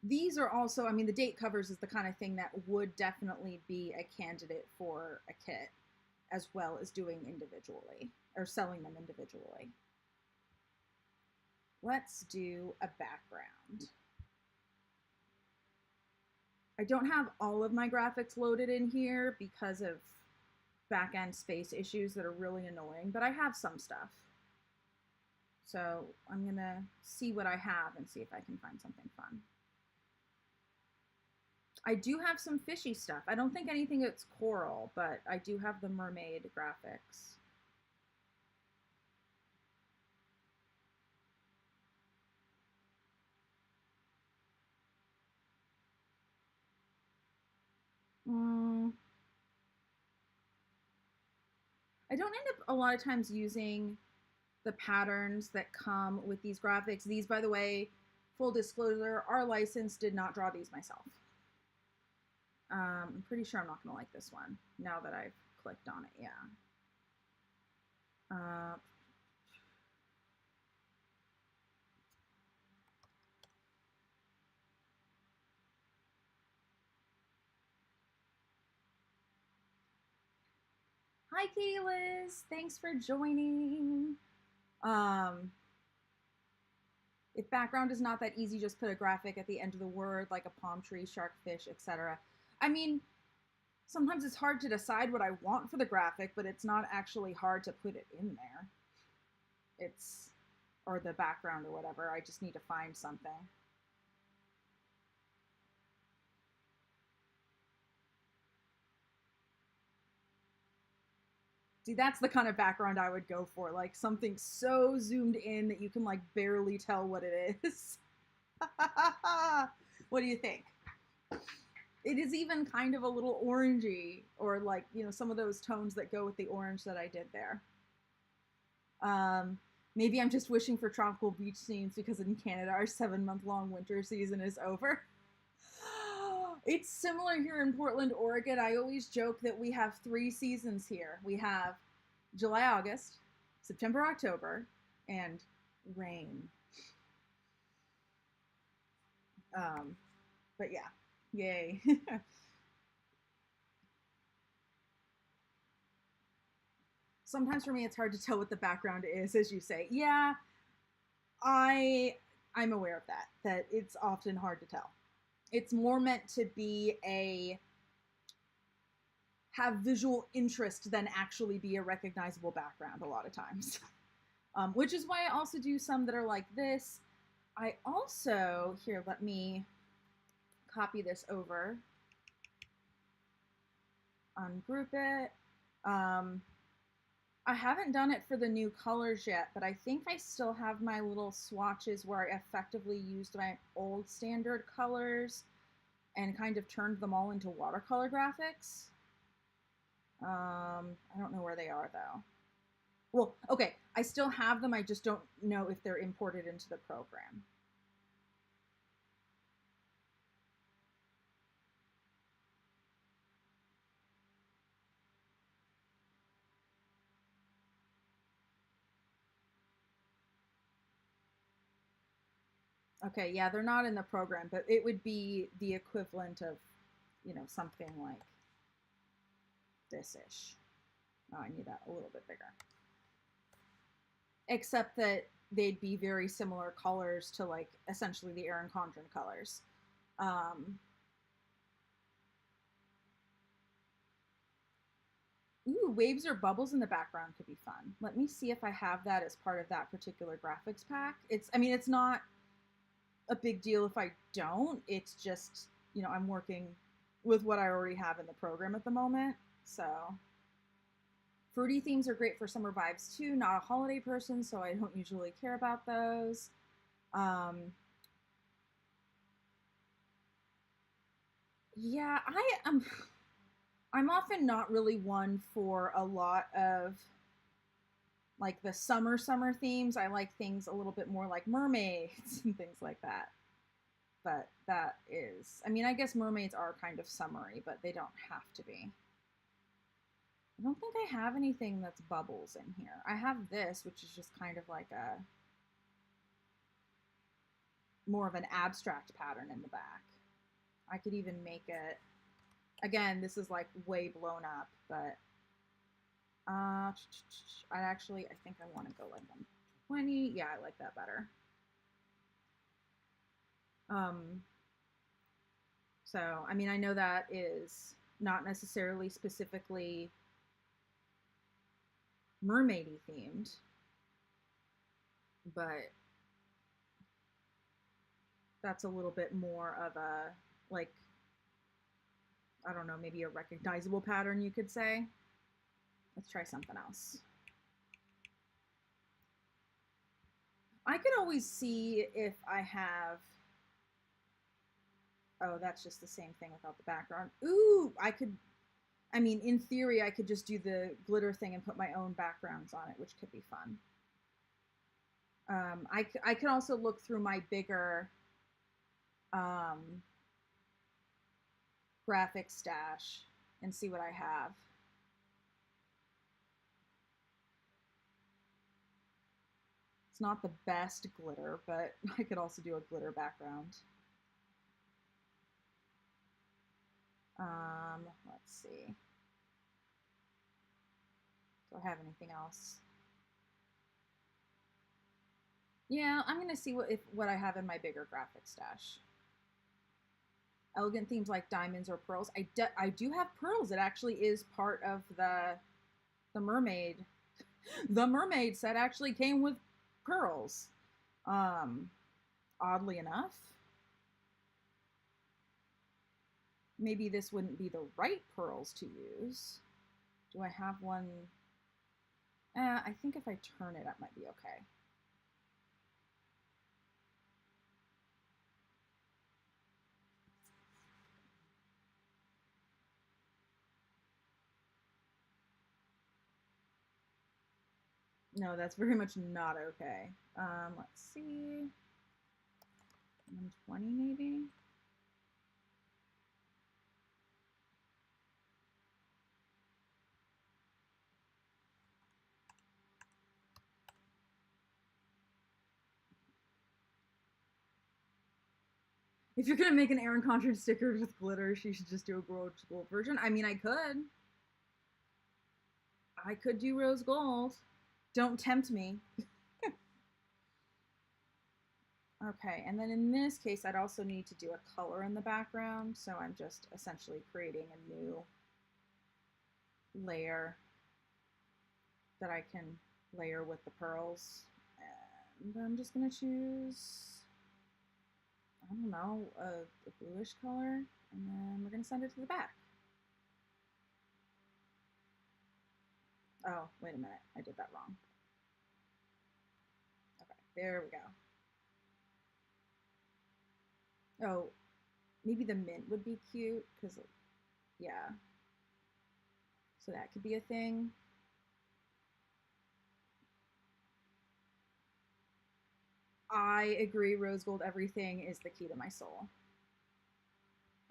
These are also, I mean, the date covers is the kind of thing that would definitely be a candidate for a kit. as well as doing individually or selling them individually. Let's do a background. I don't have all of my graphics loaded in here because of back-end space issues that are really annoying, but I have some stuff. So I'm gonna see what I have and see if I can find something fun. I do have some fishy stuff. I don't think anything that's coral, but I do have the mermaid graphics. I don't end up a lot of times using the patterns that come with these graphics. These, by the way, full disclosure, our license did not draw these myself. I'm pretty sure I'm not going to like this one now that I've clicked on it. Yeah. Hi, Katie Liz. Thanks for joining. If background is not that easy, just put a graphic at the end of the word, like a palm tree, shark, fish, etc. I mean, sometimes it's hard to decide what I want for the graphic, but it's not actually hard to put it in there. Or the background or whatever. I just need to find something. See, that's the kind of background I would go for, like something so zoomed in that you can like barely tell what it is. What do you think? It is even kind of a little orangey, or like, you know, some of those tones that go with the orange that I did there. Maybe I'm just wishing for tropical beach scenes because in Canada our 7-month-long winter season is over. It's similar here in Portland, Oregon. I always joke that we have 3 seasons here. We have July, August, September, October, and rain. But yeah, yay. Sometimes for me it's hard to tell what the background is, as you say. Yeah, I'm aware of that it's often hard to tell. It's more meant to be have visual interest than actually be a recognizable background a lot of times. Which is why I also do some that are like this. I also, here, let me copy this over, ungroup it. I haven't done it for the new colors yet, but I think I still have my little swatches where I effectively used my old standard colors and kind of turned them all into watercolor graphics. I don't know where they are though. Well, okay, I still have them, I just don't know if they're imported into the program. Okay, yeah, they're not in the program, but it would be the equivalent of, you know, something like this-ish. Oh, I need that a little bit bigger. Except that they'd be very similar colors to, like, essentially the Erin Condren colors. Ooh, waves or bubbles in the background could be fun. Let me see if I have that as part of that particular graphics pack. I mean, it's not a big deal if I don't. It's just, you know, I'm working with what I already have in the program at the moment. So fruity themes are great for summer vibes too. Not a holiday person, so I don't usually care about those. Yeah, I'm often not really one for a lot of like the summer themes. I like things a little bit more like mermaids and things like that. But that is, I mean, I guess mermaids are kind of summery, but they don't have to be. I don't think I have anything that's bubbles in here. I have this, which is just kind of like a more of an abstract pattern in the back. I could even make it, again, this is like way blown up, but I think I want to go like 120. Yeah, I like that better. So, I mean, I know that is not necessarily specifically mermaidy themed, but that's a little bit more of a, like, I don't know, maybe a recognizable pattern, you could say. Let's try something else. I could always see if I have, oh, that's just the same thing without the background. Ooh, I mean, in theory, I could just do the glitter thing and put my own backgrounds on it, which could be fun. I could also look through my bigger graphic stash and see what I have. It's not the best glitter, but I could also do a glitter background. Let's see. Do I have anything else? Yeah, I'm gonna see what I have in my bigger graphic stash. Elegant themes like diamonds or pearls. I do have pearls. It actually is part of the mermaid. The mermaid set actually came with pearls. Oddly enough. Maybe this wouldn't be the right pearls to use. Do I have one? I think if I turn it, that might be okay. No, that's very much not okay. Let's see. 120 maybe? If you're gonna make an Erin Condren sticker with glitter, she should just do a rose gold version. I mean, I could. I could do rose gold. Don't tempt me. Okay, and then in this case, I'd also need to do a color in the background, so I'm just essentially creating a new layer that I can layer with the pearls. And I'm just gonna choose, I don't know, a bluish color, and then we're gonna send it to the back. Oh, wait a minute, I did that wrong. Okay, there we go. Oh, maybe the mint would be cute, because, yeah. So that could be a thing. I agree, rose gold everything is the key to my soul.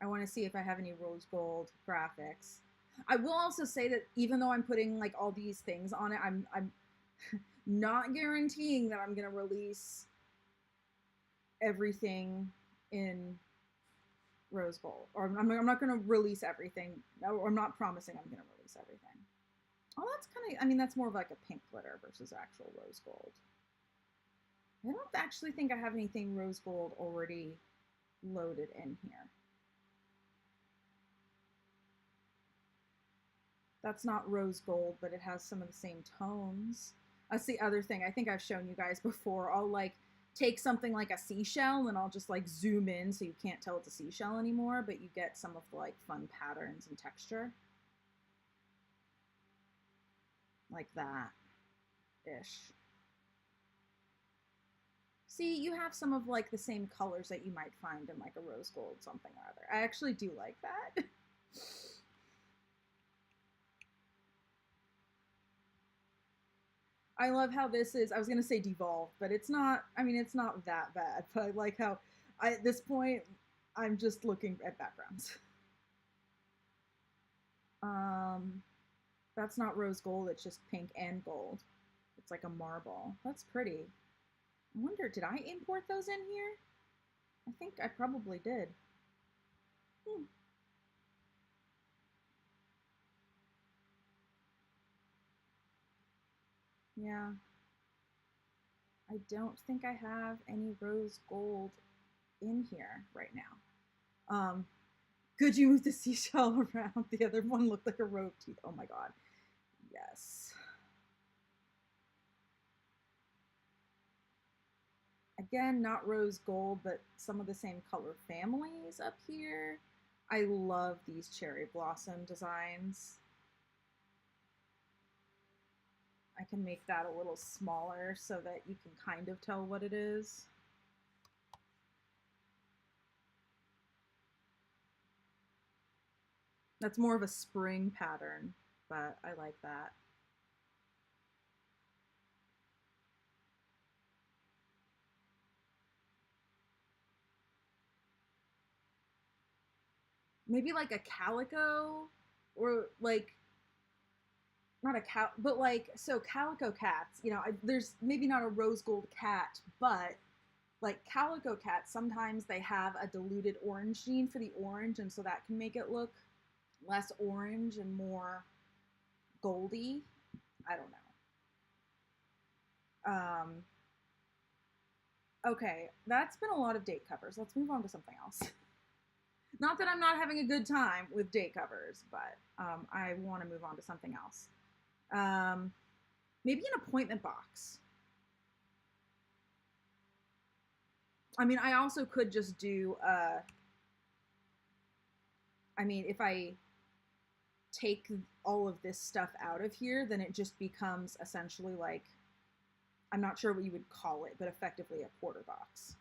I want to see if I have any rose gold graphics. I will also say that even though I'm putting like all these things on it, I'm not guaranteeing that I'm going to release everything in rose gold. Or I'm not going to release everything. Or I'm not promising I'm going to release everything. Oh, that's kind of, I mean, that's more of like a pink glitter versus actual rose gold. I don't actually think I have anything rose gold already loaded in here. That's not rose gold, but it has some of the same tones. That's the other thing. I think I've shown you guys before. I'll like take something like a seashell and I'll just like zoom in so you can't tell it's a seashell anymore, but you get some of the like fun patterns and texture. Like that-ish. See, you have some of like the same colors that you might find in like a rose gold something or other. I actually do like that. I love how this is, I was going to say devolved, but it's not, I mean, it's not that bad, but I like how at this point, I'm just looking at backgrounds. That's not rose gold, it's just pink and gold. It's like a marble. That's pretty. I wonder, did I import those in here? I think I probably did. Hmm. Yeah. I don't think I have any rose gold in here right now. Could you move the seashell around? The other one looked like a row of teeth. Oh my god. Yes. Again, not rose gold, but some of the same color families up here. I love these cherry blossom designs. I can make that a little smaller so that you can kind of tell what it is. That's more of a spring pattern, but I like that. Maybe like a calico, or like, not a cow, but like, so calico cats, you know, there's maybe not a rose gold cat, but like calico cats, sometimes they have a diluted orange gene for the orange, and so that can make it look less orange and more goldy. I don't know. Okay, that's been a lot of date covers. Let's move on to something else. Not that I'm not having a good time with date covers, but I want to move on to something else. Maybe an appointment box. I mean, I also could just do, I mean, if I take all of this stuff out of here, then it just becomes essentially like, I'm not sure what you would call it, but effectively a quarter box.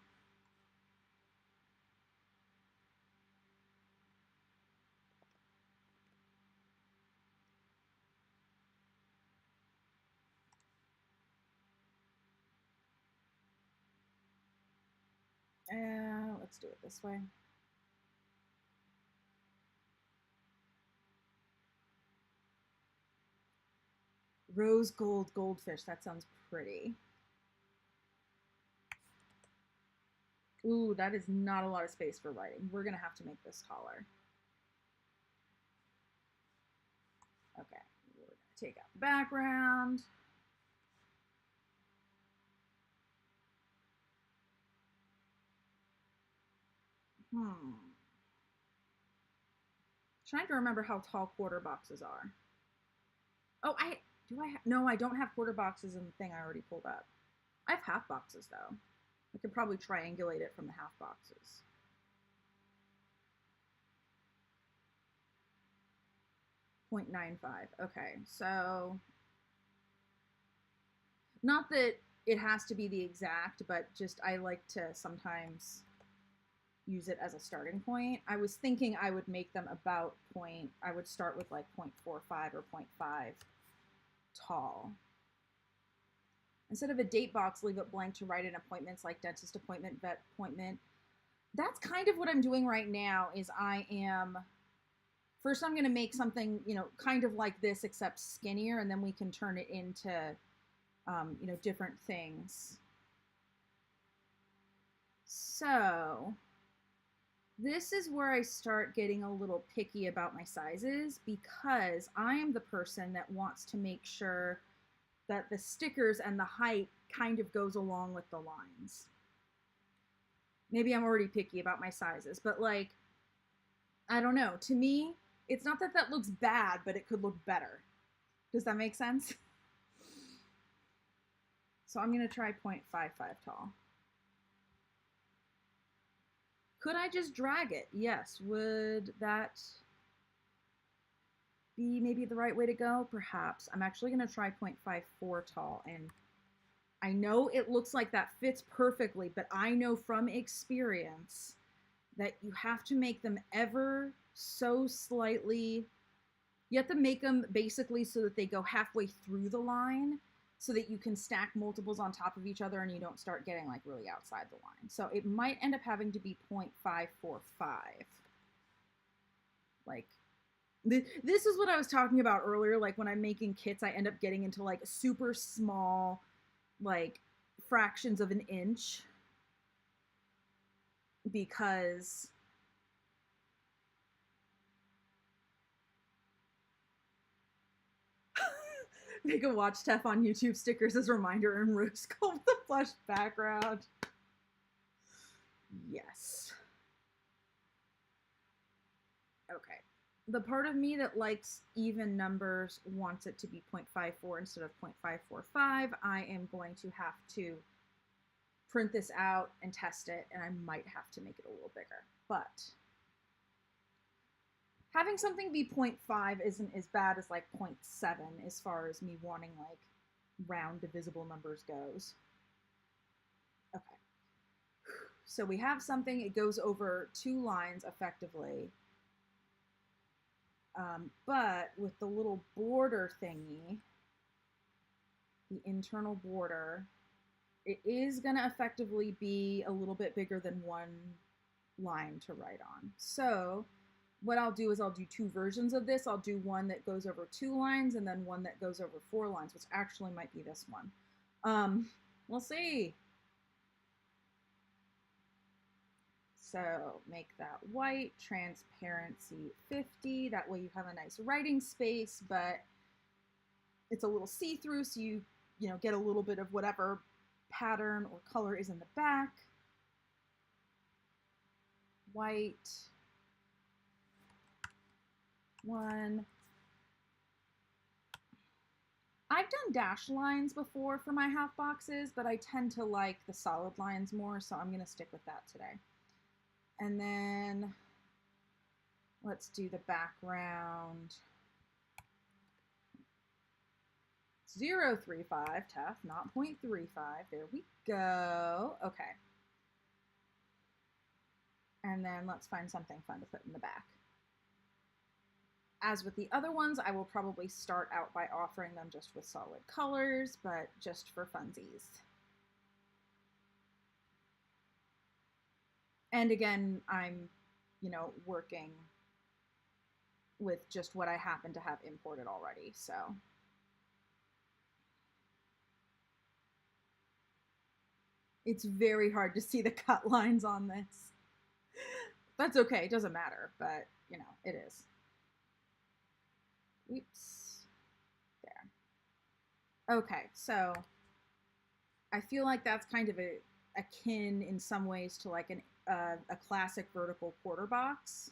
Let's do it this way. Rose gold goldfish. That sounds pretty. Ooh, that is not a lot of space for writing. We're going to have to make this taller. Okay, we're going to take out the background. Trying to remember how tall quarter boxes are. Oh, no, I don't have quarter boxes in the thing I already pulled up. I have half boxes though. I could probably triangulate it from the half boxes. .95. Okay, so not that it has to be the exact, but just I like to sometimes use it as a starting point. I was thinking I would make them about I would start with like 0.45 or 0.5 tall. Instead of a date box, leave it blank to write in appointments like dentist appointment, vet appointment. That's kind of what I'm doing right now. Is first I'm going to make something, you know, kind of like this except skinnier, and then we can turn it into, you know, different things. So this is where I start getting a little picky about my sizes, because I am the person that wants to make sure that the stickers and the height kind of goes along with the lines. Maybe I'm already picky about my sizes, but like, I don't know. To me, it's not that that looks bad, but it could look better. Does that make sense? So I'm going to try 0.55 tall. Could I just drag it? Yes. Would that be maybe the right way to go? Perhaps. I'm actually going to try 0.54 tall, and I know it looks like that fits perfectly, but I know from experience that you have to make them ever so slightly, you have to make them basically so that they go halfway through the line, so that you can stack multiples on top of each other and you don't start getting like really outside the line. So it might end up having to be 0.545. Like, this is what I was talking about earlier. Like when I'm making kits, I end up getting into like super small, like fractions of an inch, because Make a watch Tef on YouTube stickers as a reminder and rose gold with the flush background. Yes. Okay. The part of me that likes even numbers wants it to be 0.54 instead of 0.545. I am going to have to print this out and test it, and I might have to make it a little bigger. But having something be 0.5 isn't as bad as like 0.7 as far as me wanting like round divisible numbers goes. Okay. So we have something, it goes over 2 lines effectively. But with the little border thingy, the internal border, it is going to effectively be a little bit bigger than 1 line to write on. So what I'll do is I'll do 2 versions of this. I'll do one that goes over 2 lines and then one that goes over 4 lines, which actually might be this one. We'll see. So make that white, transparency 50. That way you have a nice writing space, but it's a little see-through, so you get a little bit of whatever pattern or color is in the back. White. 1. I've done dashed lines before for my half boxes, but I tend to like the solid lines more, so I'm going to stick with that today. And then let's do the background. 0.35, tough, not 0.35. There we go. Okay. And then let's find something fun to put in the back. As with the other ones, I will probably start out by offering them just with solid colors, but just for funsies. And again, I'm, working with just what I happen to have imported already, so. It's very hard to see the cut lines on this. That's okay, it doesn't matter, but, it is. Oops. There. Okay, so I feel like that's kind of akin in some ways to like a classic vertical quarter box.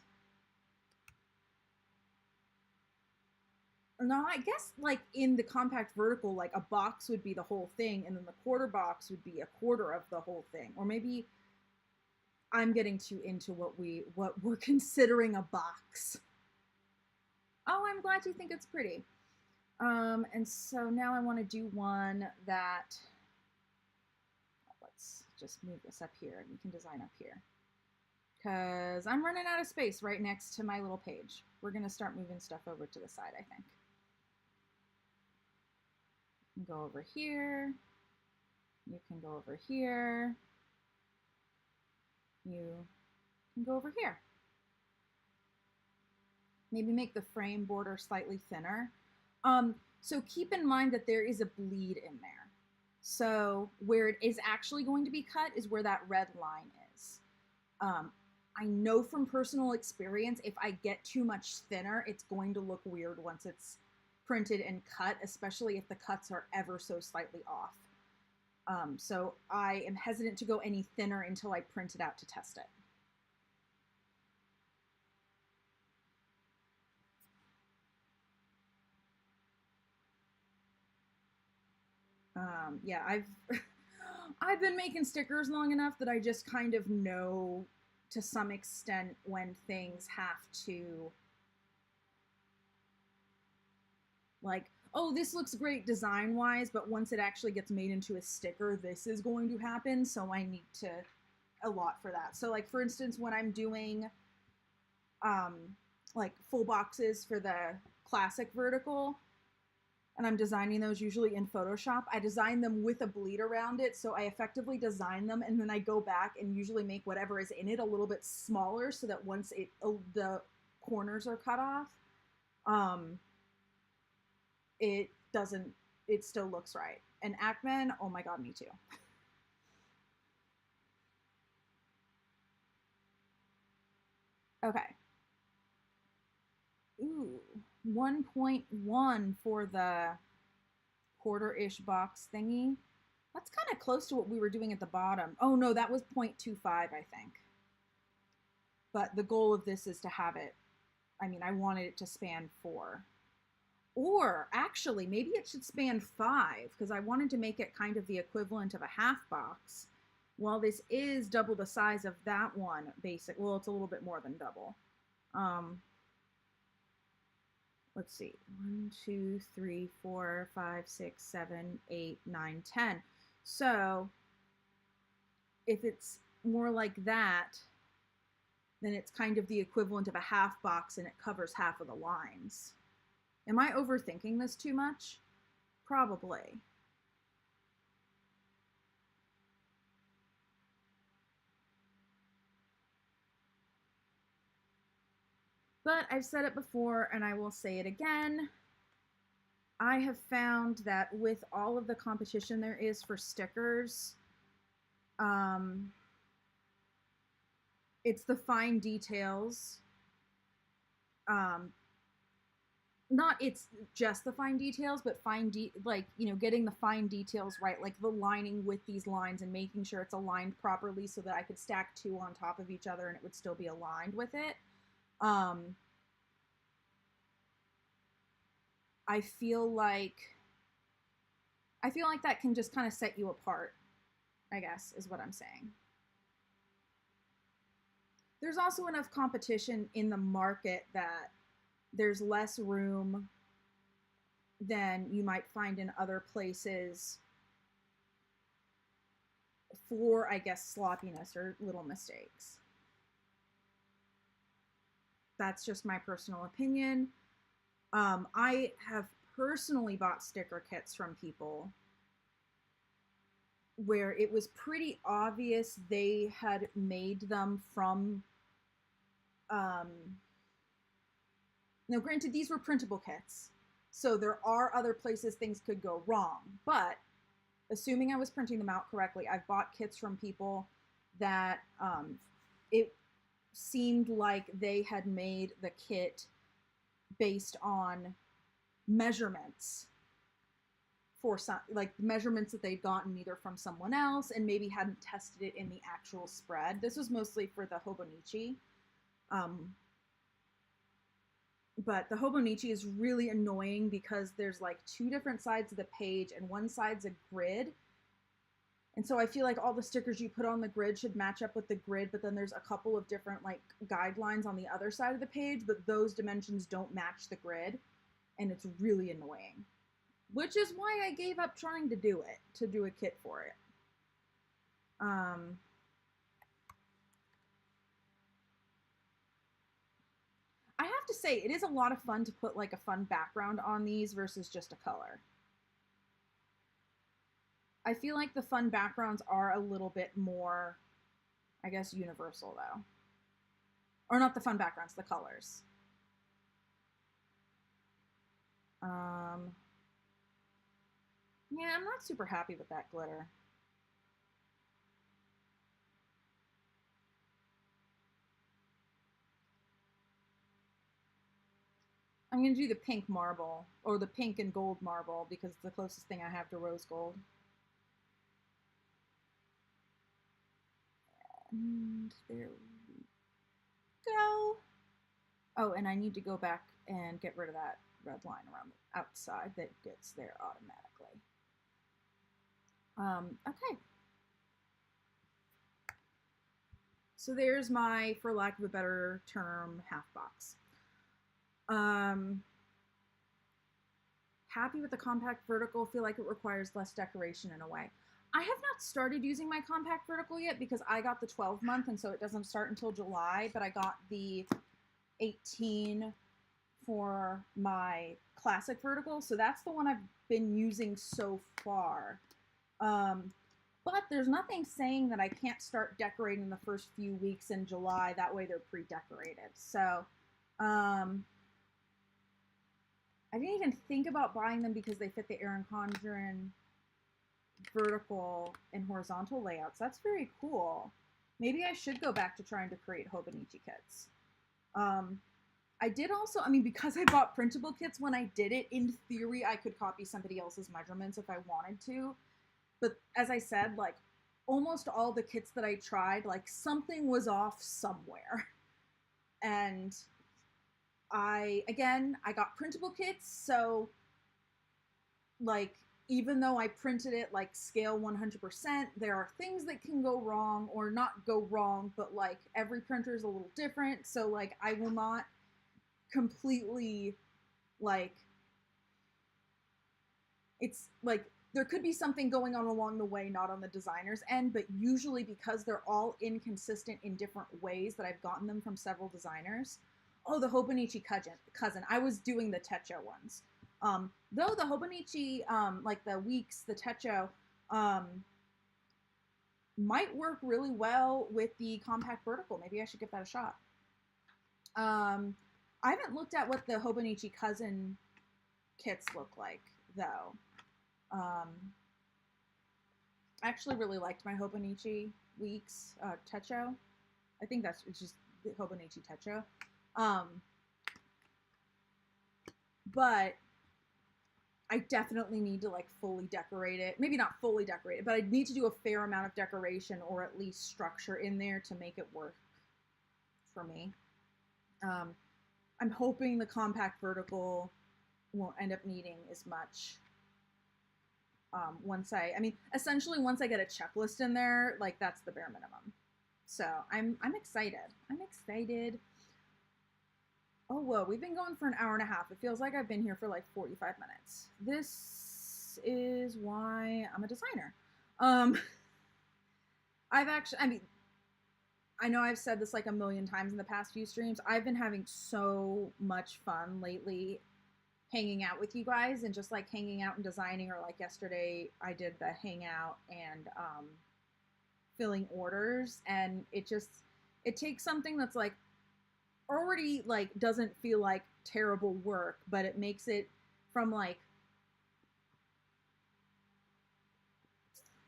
No, I guess like in the compact vertical, like a box would be the whole thing, and then the quarter box would be a quarter of the whole thing. Or maybe I'm getting too into what we're considering a box. Oh, I'm glad you think it's pretty. And so now I want to do one that, let's just move this up here and we can design up here. Because I'm running out of space right next to my little page. We're going to start moving stuff over to the side, I think. You can go over here. You can go over here. You can go over here. Maybe make the frame border slightly thinner. So keep in mind that there is a bleed in there. So where it is actually going to be cut is where that red line is. I know from personal experience, if I get too much thinner, it's going to look weird once it's printed and cut, especially if the cuts are ever so slightly off. So I am hesitant to go any thinner until I print it out to test it. Yeah, I've been making stickers long enough that I just kind of know to some extent when things have to, like, oh, this looks great design-wise, but once it actually gets made into a sticker, this is going to happen, so I need to allot for that. So, like, for instance, when I'm doing, like, full boxes for the classic vertical, and I'm designing those usually in Photoshop, I design them with a bleed around it, so I effectively design them, and then I go back and usually make whatever is in it a little bit smaller so that once the corners are cut off, it still looks right. And Ackman, oh my god, me too. Okay. Ooh, 1.1 for the quarter-ish box thingy. That's kind of close to what we were doing at the bottom. Oh no, that was 0.25, I think. But the goal of this is to have it, I mean, I wanted it to span 4. Or actually, maybe it should span 5, because I wanted to make it kind of the equivalent of a half box. While this is double the size of that one, well, it's a little bit more than double. Let's see, 1, 2, 3, 4, 5, 6, 7, 8, 9, 10. So if it's more like that, then it's kind of the equivalent of a half box and it covers half of the lines. Am I overthinking this too much? Probably. But I've said it before and I will say it again. I have found that with all of the competition there is for stickers, it's the fine details. Not it's just the fine details, but like, you know, getting the fine details right, like the lining with these lines and making sure it's aligned properly so that I could stack 2 on top of each other and it would still be aligned with it. I feel like that can just kind of set you apart, I guess, is what I'm saying. There's also enough competition in the market that there's less room than you might find in other places for, I guess, sloppiness or little mistakes. That's just my personal opinion. I have personally bought sticker kits from people where it was pretty obvious they had made them from, now granted, these were printable kits, so there are other places things could go wrong, but assuming I was printing them out correctly, I've bought kits from people that it seemed like they had made the kit based on measurements for some, like measurements that they'd gotten either from someone else and maybe hadn't tested it in the actual spread. This was mostly for the 𝗀𝗏𝗁𝗁𝗍. But the 𝗀𝗏𝗁𝗁𝗍 is really annoying because there's like 2 different sides of the page and one side's a grid. And so I feel like all the stickers you put on the grid should match up with the grid, but then there's a couple of different like guidelines on the other side of the page, but those dimensions don't match the grid, and it's really annoying. Which is why I gave up trying to do a kit for it. I have to say, it is a lot of fun to put like a fun background on these versus just a color. I feel like the fun backgrounds are a little bit more, I guess, universal though. Or not the fun backgrounds, the colors. Yeah, I'm not super happy with that glitter. I'm going to do the pink marble, or the pink and gold marble, because it's the closest thing I have to rose gold. And there we go. Oh, and I need to go back and get rid of that red line around the outside that gets there automatically. Okay. So there's my, for lack of a better term, half box. Happy with the compact vertical, feel like it requires less decoration in a way. I have not started using my compact vertical yet because I got the 12 month and so it doesn't start until July, but I got the 18 for my classic vertical, so that's the one I've been using so far. But there's nothing saying that I can't start decorating the first few weeks in July, that way they're pre-decorated. So, I didn't even think about buying them because they fit the Erin Condren vertical and horizontal layouts. That's very cool. Maybe I should go back to trying to create 𝗀𝗏𝗁𝗁𝗍 kits. I did also, I mean, because I bought printable kits when I did it, in theory, I could copy somebody else's measurements if I wanted to. But as I said, like, almost all the kits that I tried, like, something was off somewhere. And I got printable kits, so, like, even though I printed it, like, scale 100%, there are things that can go wrong, or not go wrong, but, like, every printer is a little different, so, like, I will not completely, like, it's like there could be something going on along the way, not on the designer's end, but usually because they're all inconsistent in different ways that I've gotten them from several designers. Oh, the 𝗀𝗲𝗁𝗁𝗏 cousin. I was doing the 𝗬𝗀𝗁 ones. Though the 𝗀𝗲𝗁𝗁𝗏, like the 𝗬𝗃s, the 𝗬𝗀𝗁, might work really well with the compact vertical. Maybe I should give that a shot. I haven't looked at what the 𝗀𝗲𝗁𝗁𝗏 cousin kits look like, though. I actually really liked my 𝗀𝗲𝗁𝗁𝗏 𝗬𝗃s, 𝗬𝗀𝗁. I think it's just the 𝗀𝗲𝗁𝗁𝗁𝗬𝗀𝗁. But I definitely need to, like, fully decorate it. Maybe not fully decorate it, but I need to do a fair amount of decoration, or at least structure in there to make it work for me. I'm hoping the compact vertical won't end up needing as much. Essentially once I get a checklist in there, like, that's the bare minimum. So I'm excited. I'm excited. Oh, whoa, we've been going for an hour and a half. It feels like I've been here for like 45 minutes. This is why I'm a designer. I know I've said this like a million times in the past few streams. I've been having so much fun lately hanging out with you guys, and just like hanging out and designing, or like yesterday I did the hangout and filling orders, and it takes something that's like already like doesn't feel like terrible work, but it makes it from like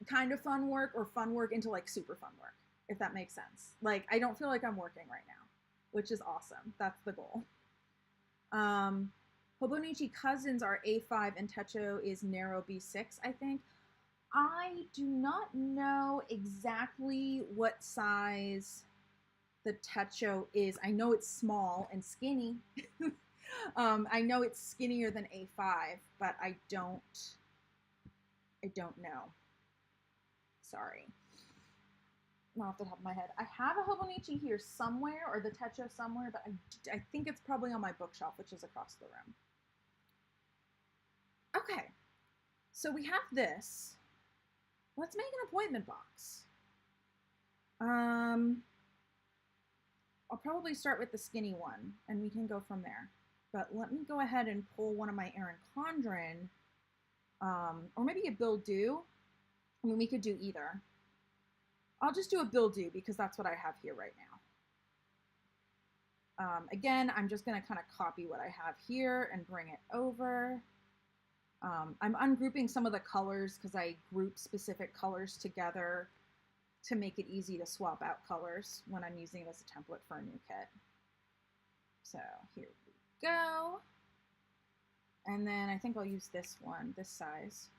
kind of fun work or fun work into like super fun work, if that makes sense. Like, I don't feel like I'm working right now, which is awesome. That's the goal. 𝗀𝗁𝗁𝗁𝗏 cousins are A5 and 𝗬𝗀𝗁 is narrow B6, I think. I do not know exactly what size the 𝗬𝗀𝗁 is. I know it's small and skinny. I know it's skinnier than A5, but I don't know. Sorry. Not off the top of my head. I have a 𝗀𝗁𝗁𝗁𝗏 here somewhere, or the 𝗬𝗀𝗁 somewhere, but I think it's probably on my bookshelf, which is across the room. Okay, so we have this. Let's make an appointment box. I'll probably start with the skinny one, and we can go from there. But let me go ahead and pull one of my Erin Condren, or maybe a 𝗫𝗠𝗫. I mean, we could do either. I'll just do a 𝗫𝗠𝗫 because that's what I have here right now. Again, I'm just going to kind of copy what I have here and bring it over. I'm ungrouping some of the colors because I group specific colors together to make it easy to swap out colors when I'm using it as a template for a new kit. So here we go. And then I think I'll use this one, this size.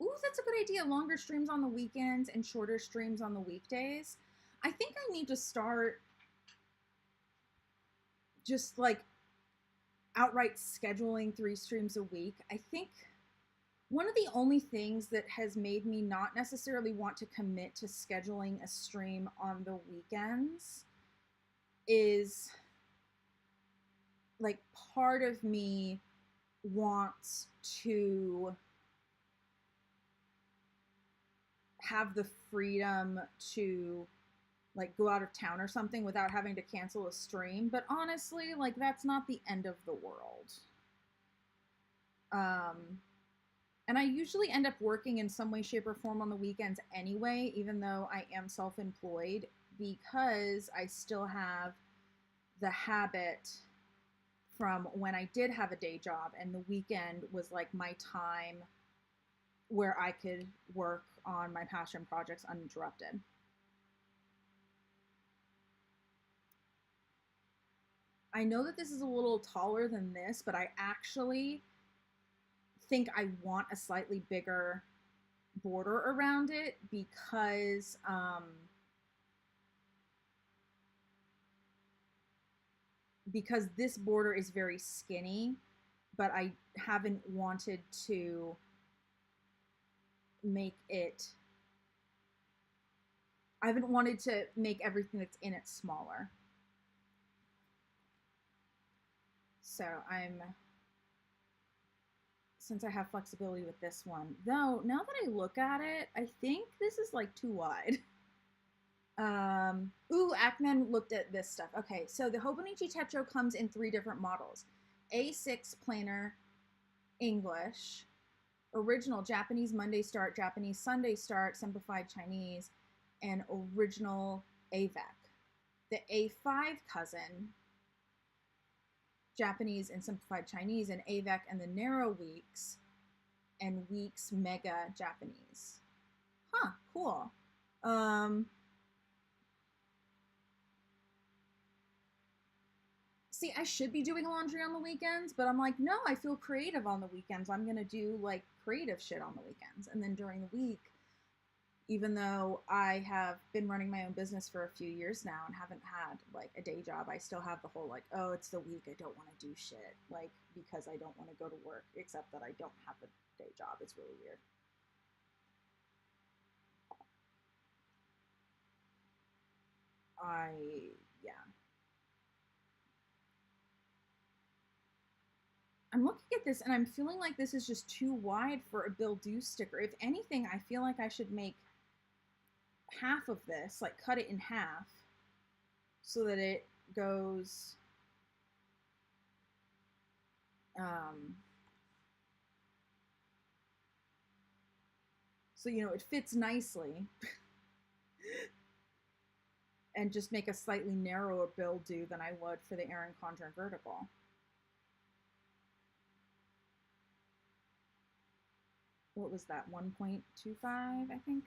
Ooh, that's a good idea. Longer streams on the weekends and shorter streams on the weekdays. I think I need to start just like outright scheduling 3 streams a week. I think one of the only things that has made me not necessarily want to commit to scheduling a stream on the weekends is like part of me wants to have the freedom to like go out of town or something without having to cancel a stream. But honestly, like, that's not the end of the world. And I usually end up working in some way, shape, or form on the weekends anyway, even though I am self-employed, because I still have the habit from when I did have a day job, and the weekend was like my time where I could work on my passion projects uninterrupted. I know that this is a little taller than this, but I actually think I want a slightly bigger border around it because this border is very skinny, but I haven't wanted to make it, I haven't wanted to make everything that's in it smaller. So since I have flexibility with this one, though, now that I look at it, I think this is like too wide. Ooh, Ackman looked at this stuff. Okay, so the 𝗀𝗲𝗁𝗁𝗍 𝗔𝗪𝗪 comes in 3 different models. A6 plainer English, original Japanese Monday start, Japanese Sunday start, simplified Chinese, and original 𝗬𝗍𝒃. The A5 cousin, Japanese and simplified Chinese, and 𝗬𝗍𝒃 and the narrow weeks, and weeks mega Japanese. Huh, cool. See, I should be doing laundry on the weekends, but I'm like, no, I feel creative on the weekends. I'm going to do like creative shit on the weekends. And then during the week, even though I have been running my own business for a few years now and haven't had like a day job, I still have the whole like, oh, it's the week, I don't want to do shit, like because I don't want to go to work, except that I don't have a day job. It's really weird. Yeah. I'm looking at this and I'm feeling like this is just too wide for a 𝗫𝗠𝗫𝗠 sticker. If anything, I feel like I should make half of this, like cut it in half so that it goes so you know it fits nicely and just make a slightly narrower 𝗫𝗠𝗫𝗠 than I would for the Erin Condren vertical. What was that, 1.25, I think?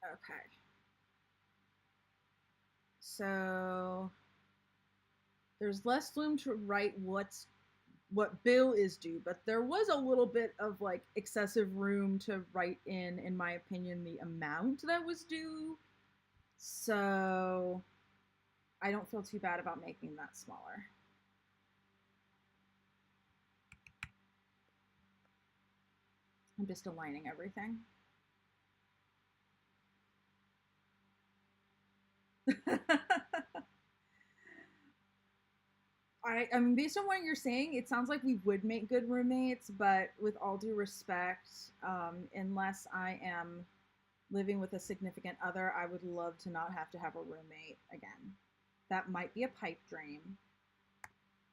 Okay. So there's less room to write what bill is due, but there was a little bit of like excessive room to write in my opinion, the amount that was due. So I don't feel too bad about making that smaller. I'm just aligning everything. I mean, based on what you're saying, it sounds like we would make good roommates, but with all due respect, unless I am living with a significant other, I would love to not have to have a roommate again. That might be a pipe dream,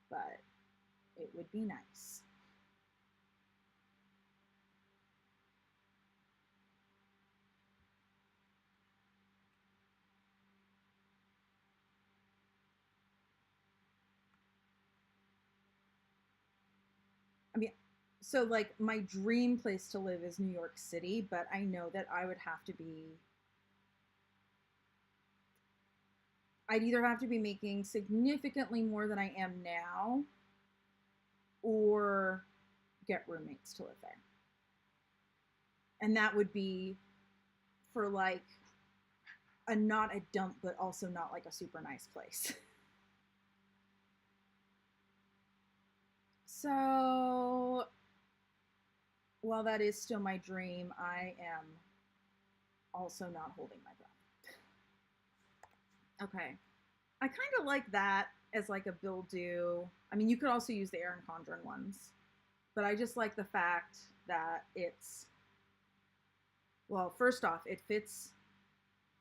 but it would be nice. I mean, so like my dream place to live is New York City, but I know that I would have to be, I'd either have to be making significantly more than I am now or get roommates to live there. And that would be for like not a dump, but also not like a super nice place. So while that is still my dream, I am also not holding my breath. Okay. I kind of like that as like a 𝗫𝗠𝗫𝗠. I mean, you could also use the Erin Condren ones, but I just like the fact that it's, well, first off, it fits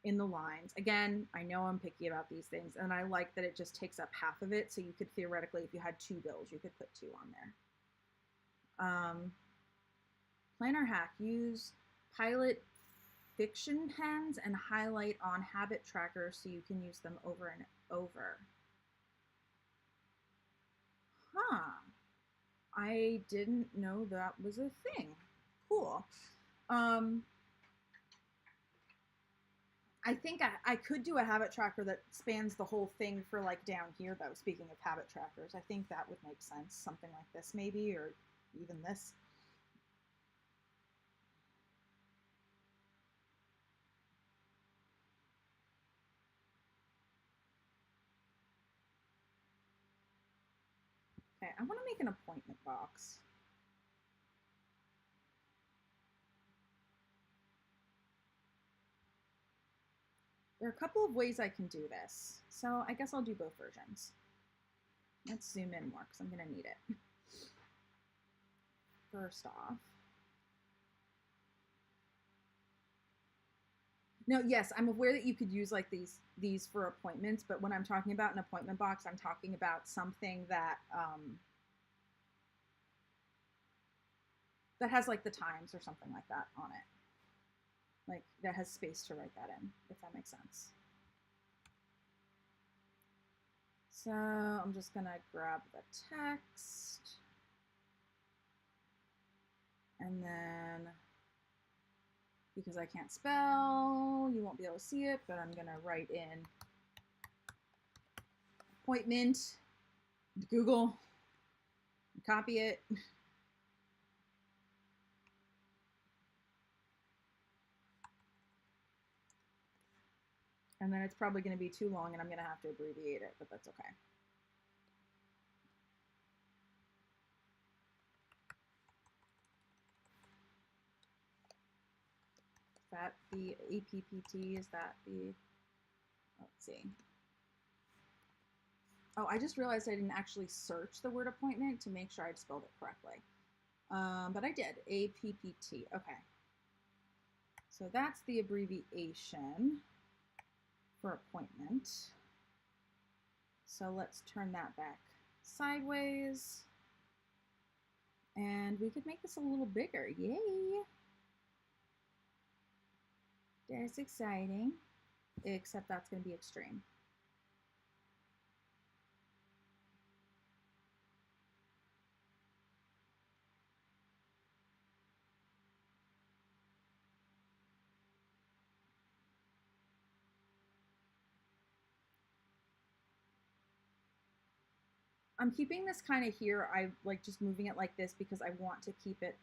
in the lines. Again, I know I'm picky about these things, and I like that it just takes up half of it, so you could theoretically, if you had 2 bills, you could put 2 on there. Planner hack, use pilot fiction pens and highlight on habit trackers so you can use them over and over. Huh. I didn't know that was a thing. Cool. I think I could do a habit tracker that spans the whole thing for like down here though, speaking of habit trackers. I think that would make sense. Something like this maybe, or even this. Okay, I want to make an appointment box. There are a couple of ways I can do this, so I guess I'll do both versions. Let's zoom in more because I'm going to need it. First off. Now, yes, I'm aware that you could use like these for appointments, but when I'm talking about an appointment box, I'm talking about something that that has like the times or something like that on it. Like that has space to write that in, if that makes sense. So I'm just gonna grab the text and then, because I can't spell, you won't be able to see it, but I'm gonna write in appointment, Google, copy it. And then it's probably going to be too long and I'm going to have to abbreviate it, but that's okay. Is that the APPT? Is that the, let's see. Oh, I just realized I didn't actually search the word appointment to make sure I'd spelled it correctly. But I did, APPT, okay. So that's the abbreviation for appointment. So let's turn that back sideways. And we could make this a little bigger, yay. That's exciting, except that's gonna be extreme. I'm keeping this kind of here. I like just moving it like this because I want to keep it,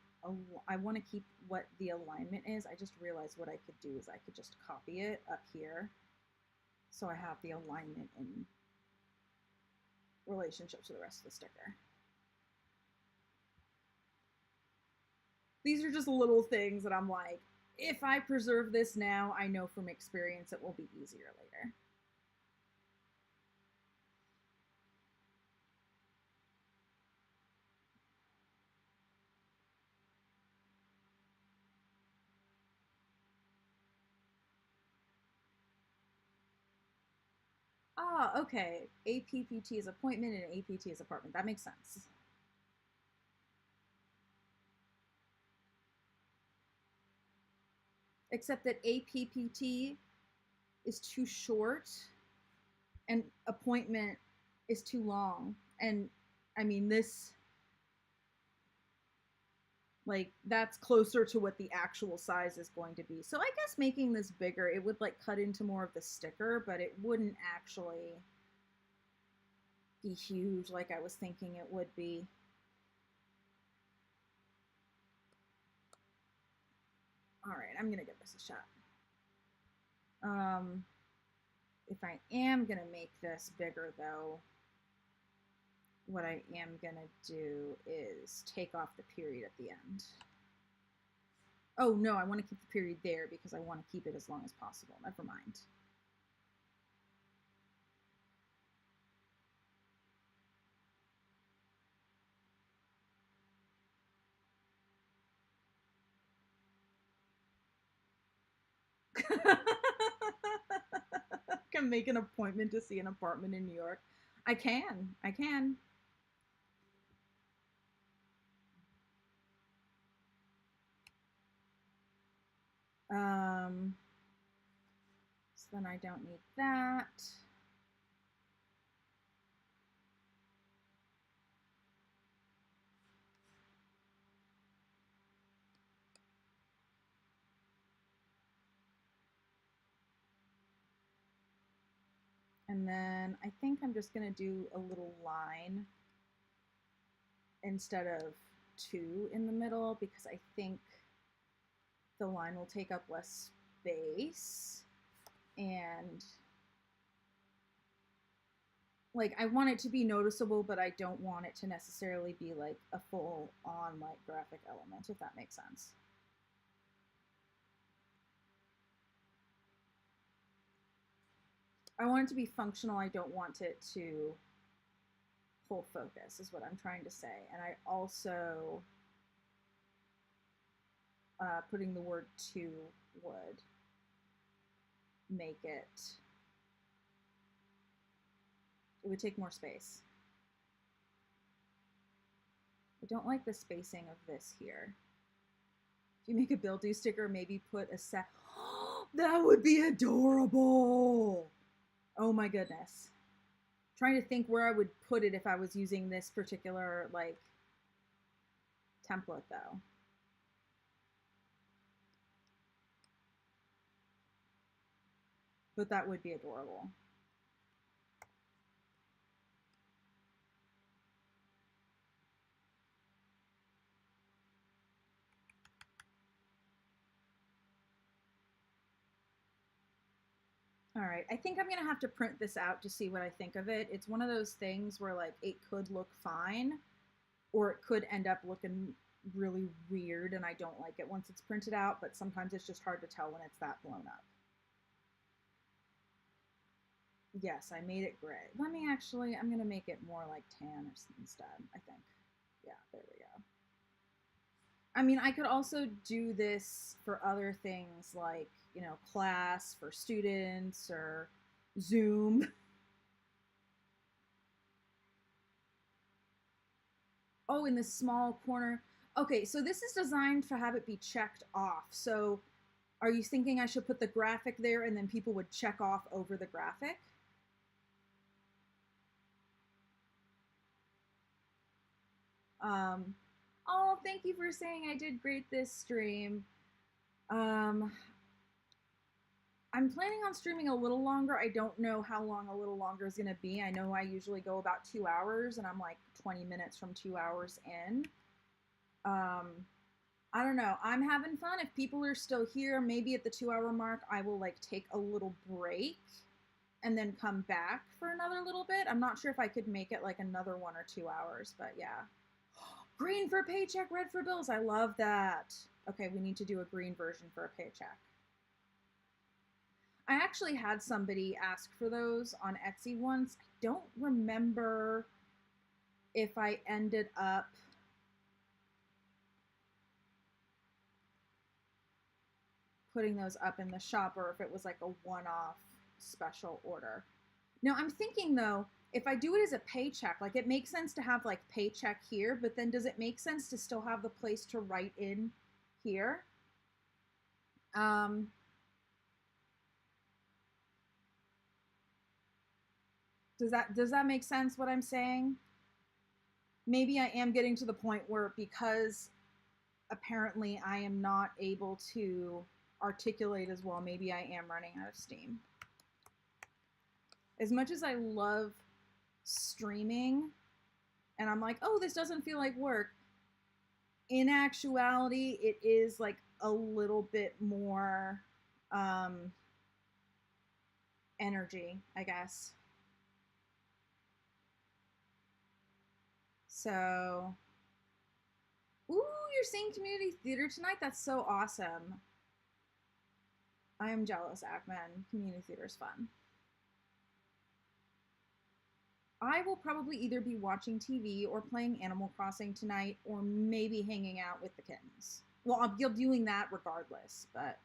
I want to keep what the alignment is. I just realized what I could do is I could just copy it up here. So I have the alignment in relationship to the rest of the sticker. These are just little things that I'm like, if I preserve this now, I know from experience it will be easier later. Ah, okay. APPT is appointment and APT is apartment. That makes sense. Except that APPT is too short and appointment is too long. And I mean, this, like, that's closer to what the actual size is going to be. So I guess making this bigger, it would like cut into more of the sticker, but it wouldn't actually be huge like I was thinking it would be. All right, I'm gonna give this a shot. If I am gonna make this bigger though, what I am gonna do is take off the period at the end. Oh no, I want to keep the period there because I want to keep it as long as possible. Never mind. Can make an appointment to see an apartment in New York. I can. then I don't need that. And then I think I'm just going to do a little line instead of 2 in the middle, because I think the line will take up less space. And like, I want it to be noticeable, but I don't want it to necessarily be like a full on like graphic element, if that makes sense. I want it to be functional. I don't want it to pull focus, is what I'm trying to say. And I also, putting the word to would make it, it would take more space. I don't like the spacing of this here. If you make a build-do sticker, maybe put a set. That would be adorable. Oh my goodness. I'm trying to think where I would put it if I was using this particular like template though. But that would be adorable. All right, I think I'm gonna have to print this out to see what I think of it. It's one of those things where like it could look fine, or it could end up looking really weird and I don't like it once it's printed out, but sometimes it's just hard to tell when it's that blown up. Yes, I made it gray. Let me actually, I'm gonna make it more like tan instead, I think. Yeah, there we go. I mean, I could also do this for other things like, you know, class, for students, or Zoom. Oh, in the small corner. Okay, so this is designed to have it be checked off. So are you thinking I should put the graphic there and then people would check off over the graphic? Oh, thank you for saying I did great this stream. I'm planning on streaming a little longer. I don't know how long a little longer is going to be. I know I usually go about 2 hours, and I'm like 20 minutes from 2 hours in. I don't know. I'm having fun. If people are still here, maybe at the 2-hour mark, I will like take a little break and then come back for another little bit. I'm not sure if I could make it like another 1 or 2 hours, but yeah. Green for paycheck, red for bills. I love that. Okay, we need to do a green version for a paycheck. I actually had somebody ask for those on Etsy once. I don't remember if I ended up putting those up in the shop or if it was like a one-off special order. Now I'm thinking though, if I do it as a paycheck, like it makes sense to have like paycheck here, but then does it make sense to still have the place to write in here? Does that make sense what I'm saying? Maybe I am getting to the point where, because apparently I am not able to articulate as well, maybe I am running out of steam. As much as I love streaming and I'm like, oh, this doesn't feel like work, in actuality it is like a little bit more energy, I guess. So, ooh, you're seeing community theater tonight? That's so awesome. I am jealous, Ackman. Community theater is fun. I will probably either be watching TV or playing Animal Crossing tonight, or maybe hanging out with the kittens. Well, I'll be doing that regardless, but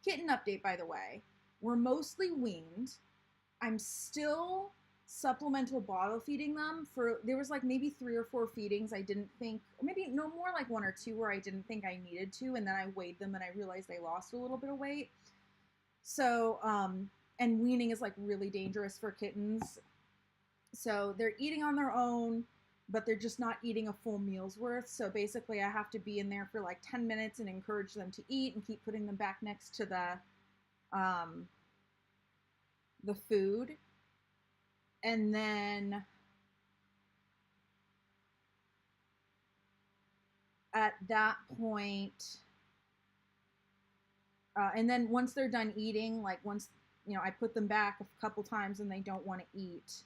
kitten update, by the way. We're mostly weaned. I'm still supplemental bottle feeding them. There was like maybe 3 or 4 feedings I didn't think, or maybe no more, like 1 or 2 where I didn't think I needed to, and then I weighed them and I realized they lost a little bit of weight. So, and weaning is like really dangerous for kittens. So they're eating on their own, but they're just not eating a full meal's worth. So basically I have to be in there for like 10 minutes and encourage them to eat and keep putting them back next to the food. And then at that point, and then once they're done eating, like once, you know, I put them back a couple times and they don't want to eat,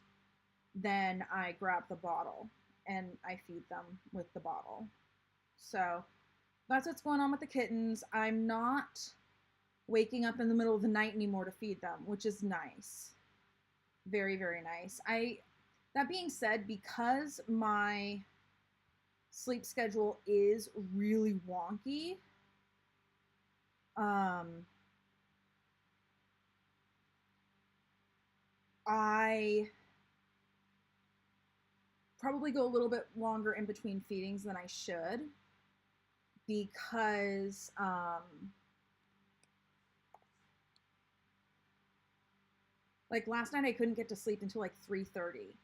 then I grab the bottle and I feed them with the bottle. So that's what's going on with the kittens. I'm not waking up in the middle of the night anymore to feed them, which is nice. Very, very nice. That being said, because my sleep schedule is really wonky, I probably go a little bit longer in between feedings than I should, because like last night I couldn't get to sleep until like 3:30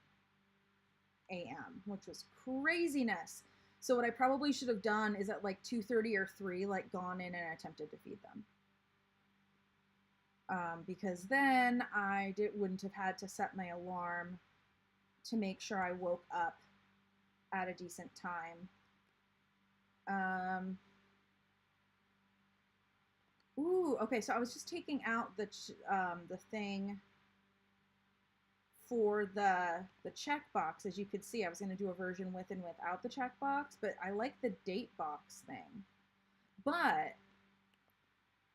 a.m., which was craziness. So what I probably should have done is at like 2:30 or 3, like gone in and attempted to feed them. Because then I wouldn't have had to set my alarm to make sure I woke up at a decent time. Ooh, okay, so I was just taking out the thing for the checkbox. As you could see, I was going to do a version with and without the checkbox, but I like the date box thing. But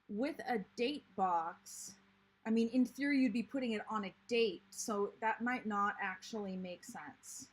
with a date box, I mean, in theory, you'd be putting it on a date, so that might not actually make sense.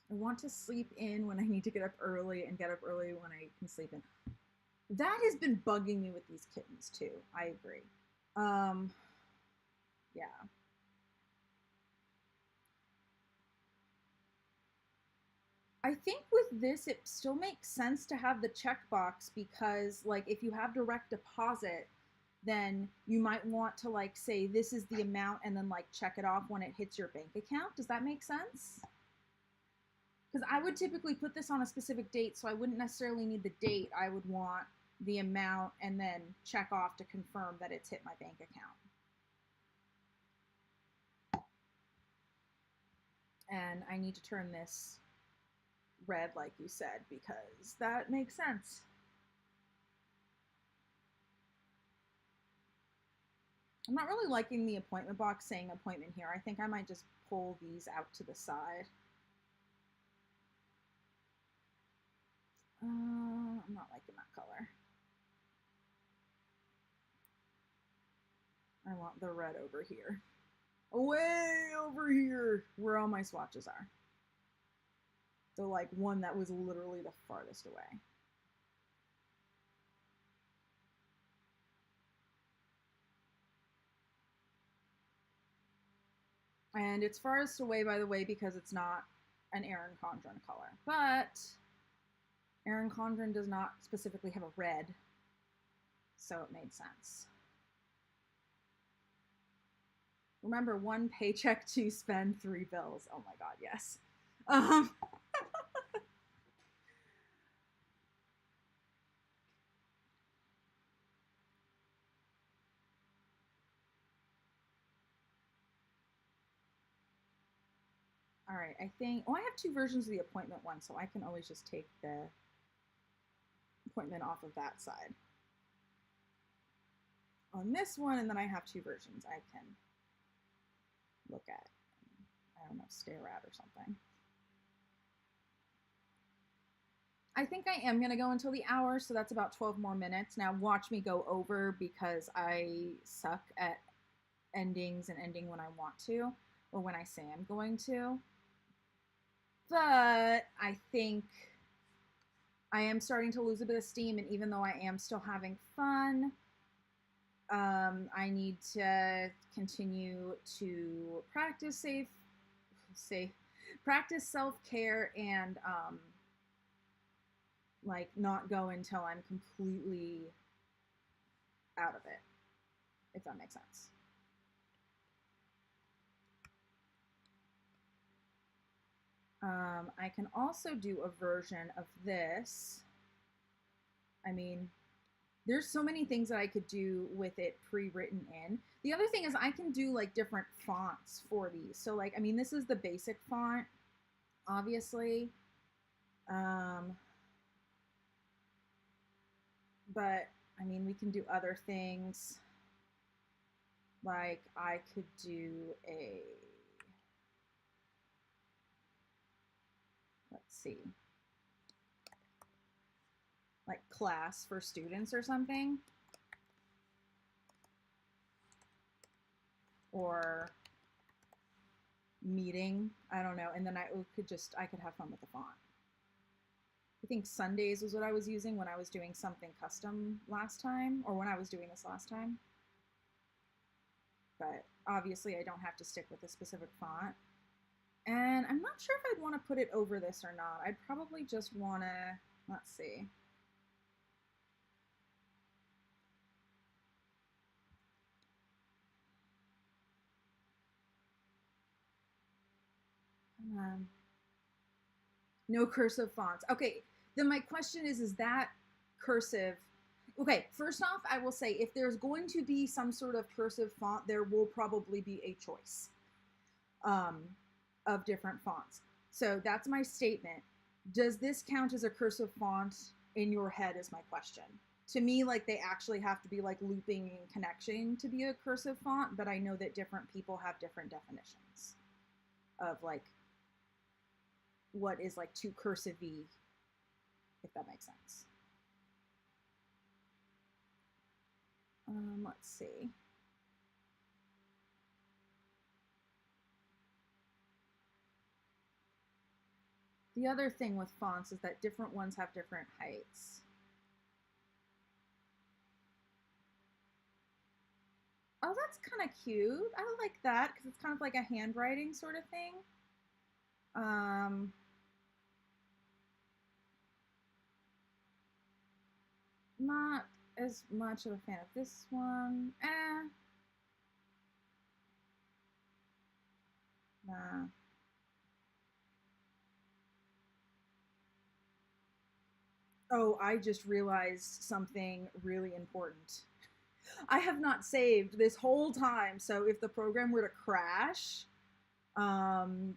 I want to sleep in when I need to get up early and get up early when I can sleep in. That has been bugging me with these kittens too. I agree. Yeah. I think with this, it still makes sense to have the checkbox, because like if you have direct deposit, then you might want to like say this is the amount and then like check it off when it hits your bank account. Does that make sense? Because I would typically put this on a specific date, so I wouldn't necessarily need the date. I would want the amount and then check off to confirm that it's hit my bank account. And I need to turn this red like you said, because that makes sense. I'm not really liking the appointment box saying appointment here. I think I might just pull these out to the side. I'm not liking that color. I want the red over here. Way over here, where all my swatches are. The like one that was literally the farthest away. And it's farthest away, by the way, because it's not an Erin Condren color. But Erin Condren does not specifically have a red, so it made sense. Remember, 1 paycheck to spend 3 bills. Oh my God, yes. All right, I think, oh, I have 2 versions of the appointment one, so I can always just take the appointment off of that side. On this one, and then I have two versions I can look at. I don't know, stare at or something. I think I am going to go until the hour, so that's about 12 more minutes. Now watch me go over because I suck at endings and ending when I want to, or when I say I'm going to. But I think I am starting to lose a bit of steam, and even though I am still having fun, I need to continue to practice practice self-care and like not go until I'm completely out of it, if that makes sense. I can also do a version of this. I mean, there's so many things that I could do with it pre-written in. The other thing is I can do like different fonts for these. So like, I mean, this is the basic font, obviously. But I mean, we can do other things. Like I could do a, let's see, like class for students or something. Or meeting, I don't know. And then I could have fun with the font. I think Sundays was what I was using when I was doing something custom last time, or when I was doing this last time. But obviously I don't have to stick with a specific font. And I'm not sure if I'd want to put it over this or not. I'd probably just want to, let's see. Come on. No cursive fonts. Okay, then my question is that cursive? Okay, first off, I will say if there's going to be some sort of cursive font, there will probably be a choice of different fonts. So that's my statement. Does this count as a cursive font in your head is my question. To me, like they actually have to be like looping and connection to be a cursive font, but I know that different people have different definitions of like what is like too cursive-y, if that makes sense. Let's see. The other thing with fonts is that different ones have different heights. Oh, that's kind of cute. I like that because it's kind of like a handwriting sort of thing. Not as much of a fan of this one. Nah. Oh, I just realized something really important. I have not saved this whole time, so if the program were to crash,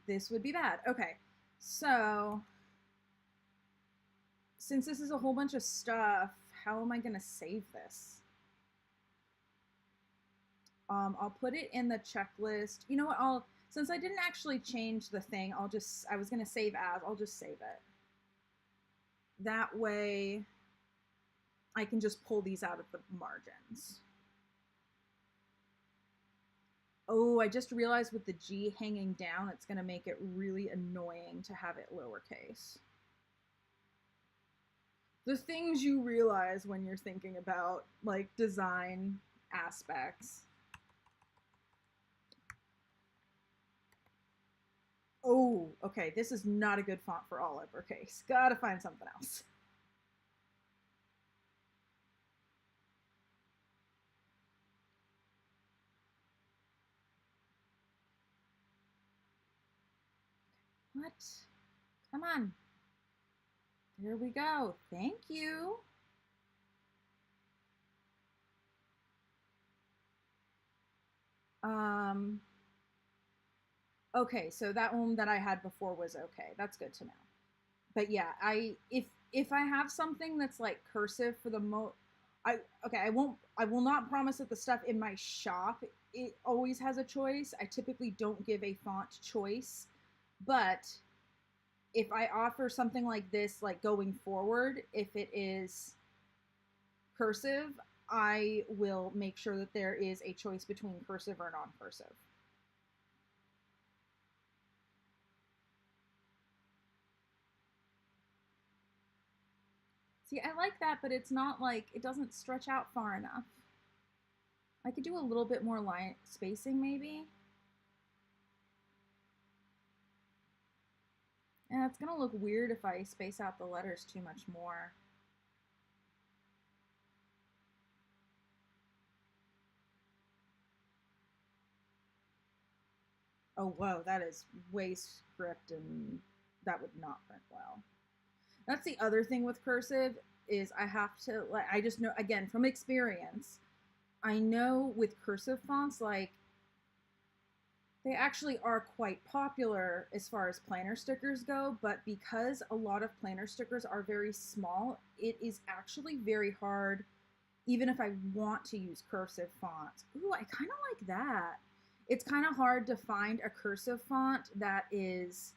this would be bad. Okay, so since this is a whole bunch of stuff, how am I gonna save this? I'll put it in the checklist. You know what, since I didn't actually change the thing, I was gonna save as, I'll just save it. That way I can just pull these out of the margins. Oh, I just realized with the G hanging down, it's gonna make it really annoying to have it lowercase. The things you realize when you're thinking about like design aspects. Oh, okay, this is not a good font for all uppercase. Gotta find something else. What? Come on. There we go. Thank you. Okay, so that one that I had before was okay. That's good to know. But yeah, if if I have something that's like cursive for the I will not promise that the stuff in my shop, it always has a choice. I typically don't give a font choice, but if I offer something like this, like going forward, if it is cursive, I will make sure that there is a choice between cursive or non-cursive. See, I like that, but it's not like, it doesn't stretch out far enough. I could do a little bit more line spacing maybe. Yeah, it's gonna look weird if I space out the letters too much more. Oh, whoa, that is way script and that would not print well. That's the other thing with cursive is I have to, like, I just know, again, from experience, I know with cursive fonts, like, they actually are quite popular as far as planner stickers go, but because a lot of planner stickers are very small, it is actually very hard, even if I want to use cursive fonts. Ooh, I kind of like that. It's kind of hard to find a cursive font that is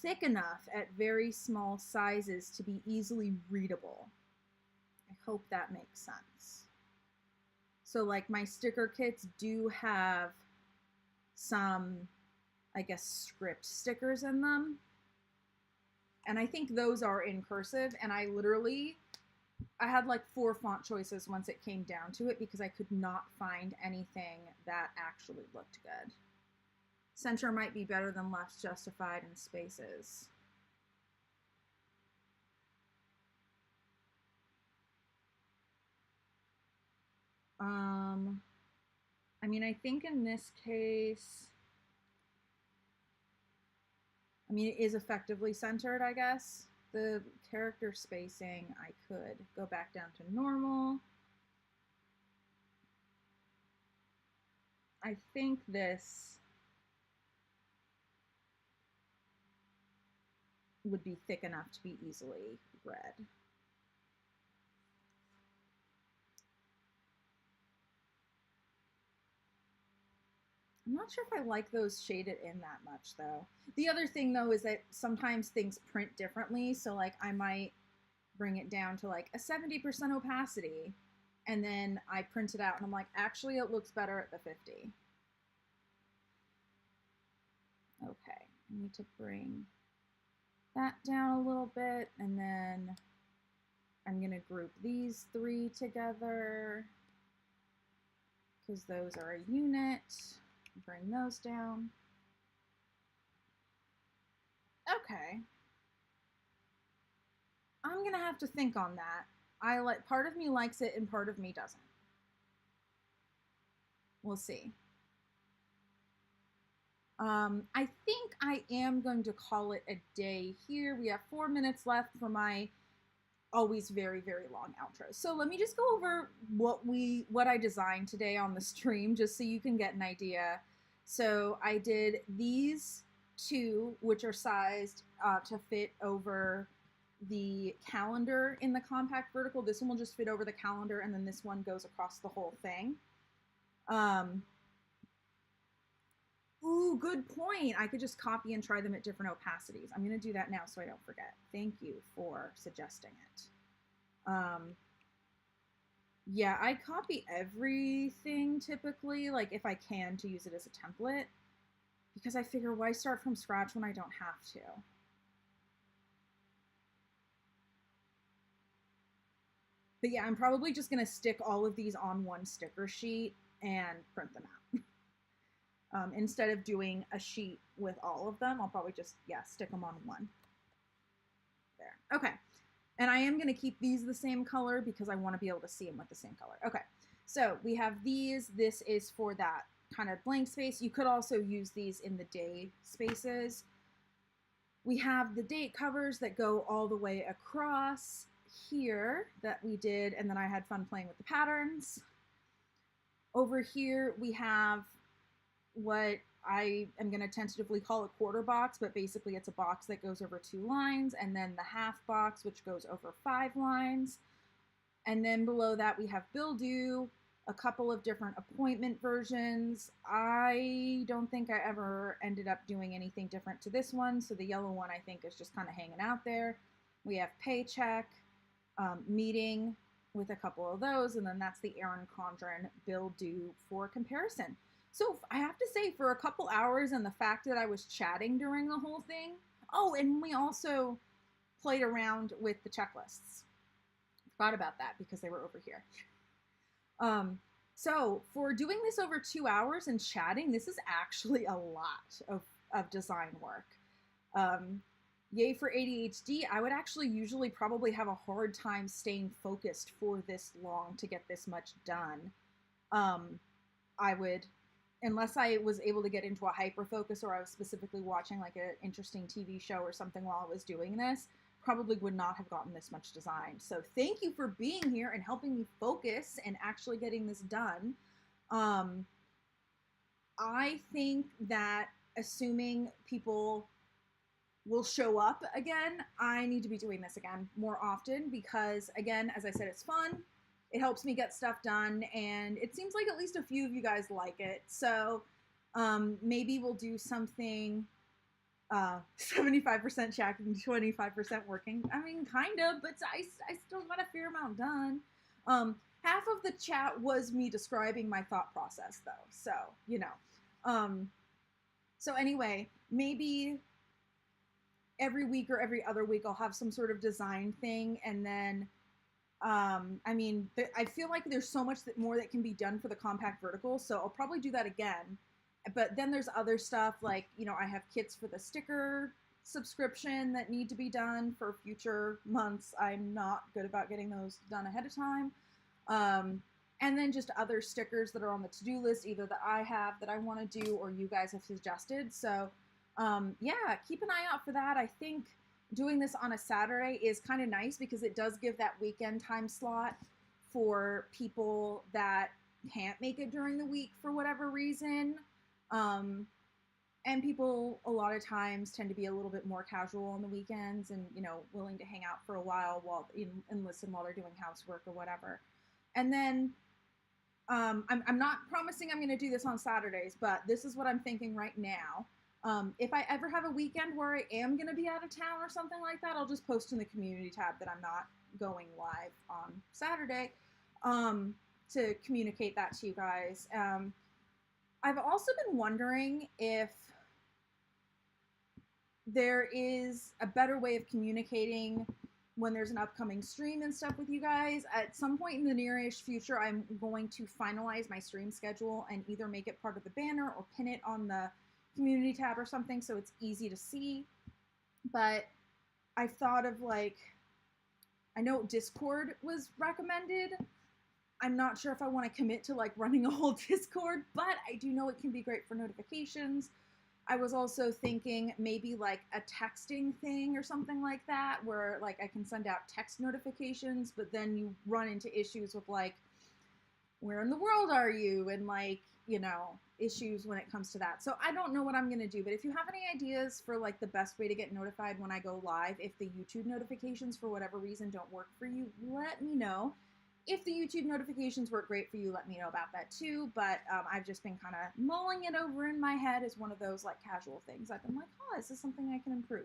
thick enough at very small sizes to be easily readable. I hope that makes sense. So like my sticker kits do have some, I guess, script stickers in them. And I think those are in cursive. And I had like 4 font choices once it came down to it because I could not find anything that actually looked good. Center might be better than left justified in spaces. I mean, I think in this case, I mean, it is effectively centered, I guess. The character spacing, I could go back down to normal. I think this would be thick enough to be easily read. I'm not sure if I like those shaded in that much though. The other thing though is that sometimes things print differently. So like I might bring it down to like a 70% opacity and then I print it out and I'm like, actually it looks better at the 50. Okay, I need to bring that down a little bit and then I'm gonna group these 3 together because those are a unit. Bring those down. Okay. I'm gonna have to think on that. Part of me likes it and part of me doesn't. We'll see. I think I am going to call it a day here. We have 4 minutes left for my always very, very long outro. So let me just go over what I designed today on the stream, just so you can get an idea. So I did these 2, which are sized to fit over the calendar in the compact vertical. This one will just fit over the calendar, and then this one goes across the whole thing. Ooh, good point. I could just copy and try them at different opacities. I'm going to do that now so I don't forget. Thank you for suggesting it. Yeah, I copy everything typically, like if I can, to use it as a template, because I figure why start from scratch when I don't have to? But yeah, I'm probably just going to stick all of these on one sticker sheet and print them out. Instead of doing a sheet with all of them, I'll probably just, yeah, stick them on one. There. Okay. And I am going to keep these the same color because I want to be able to see them with the same color. Okay. So we have these. This is for that kind of blank space. You could also use these in the day spaces. We have the date covers that go all the way across here that we did, and then I had fun playing with the patterns. Over here we have what I am going to tentatively call it quarter box, but basically it's a box that goes over 2 lines, and then the half box, which goes over 5 lines. And then below that we have bill due, a couple of different appointment versions. I don't think I ever ended up doing anything different to this one, so the yellow one I think is just kind of hanging out there. We have paycheck, meeting with a couple of those, and then that's the Erin Condren bill due for comparison. So I have to say, for a couple hours and the fact that I was chatting during the whole thing, oh, and we also played around with the checklists. Forgot about that because they were over here. So for doing this over 2 hours and chatting, this is actually a lot of design work. Yay for ADHD, I would actually usually probably have a hard time staying focused for this long to get this much done. I would, unless I was able to get into a hyper focus or I was specifically watching like an interesting TV show or something while I was doing this, probably would not have gotten this much design. So thank you for being here and helping me focus and actually getting this done. I think that assuming people will show up again, I need to be doing this again more often because, again, as I said, it's fun. It helps me get stuff done, and it seems like at least a few of you guys like it. So maybe we'll do something 75% checking, 25% working. I mean, kind of, but I still got a fair amount done. Half of the chat was me describing my thought process, though. So, you know. So anyway, maybe every week or every other week I'll have some sort of design thing, and then I mean, I feel like there's so much more that can be done for the compact vertical, so I'll probably do that again. But then there's other stuff like, you know, I have kits for the sticker subscription that need to be done for future months. I'm not good about getting those done ahead of time. And then just other stickers that are on the to-do list, either that I have that I want to do or you guys have suggested. So yeah, keep an eye out for that. I think doing this on a Saturday is kind of nice because it does give that weekend time slot for people that can't make it during the week for whatever reason. And people a lot of times tend to be a little bit more casual on the weekends and, you know, willing to hang out for a while and listen while they're doing housework or whatever. And then I'm not promising I'm going to do this on Saturdays, but this is what I'm thinking right now. If I ever have a weekend where I am going to be out of town or something like that, I'll just post in the community tab that I'm not going live on Saturday to communicate that to you guys. I've also been wondering if there is a better way of communicating when there's an upcoming stream and stuff with you guys. At some point in the nearish future, I'm going to finalize my stream schedule and either make it part of the banner or pin it on the community tab or something so it's easy to see. But I've thought of, like, I know Discord was recommended. I'm not sure if I want to commit to like running a whole Discord, but I do know it can be great for notifications. I was also thinking maybe like a texting thing or something like that, where like I can send out text notifications, but then you run into issues with like, where in the world are you? And like, you know, issues when it comes to that. So I don't know what I'm going to do, but if you have any ideas for like the best way to get notified when I go live, if the YouTube notifications for whatever reason don't work for you, let me know. If the YouTube notifications work great for you, let me know about that too. But I've just been kind of mulling it over in my head as one of those like casual things. I've been like, oh, is this something I can improve?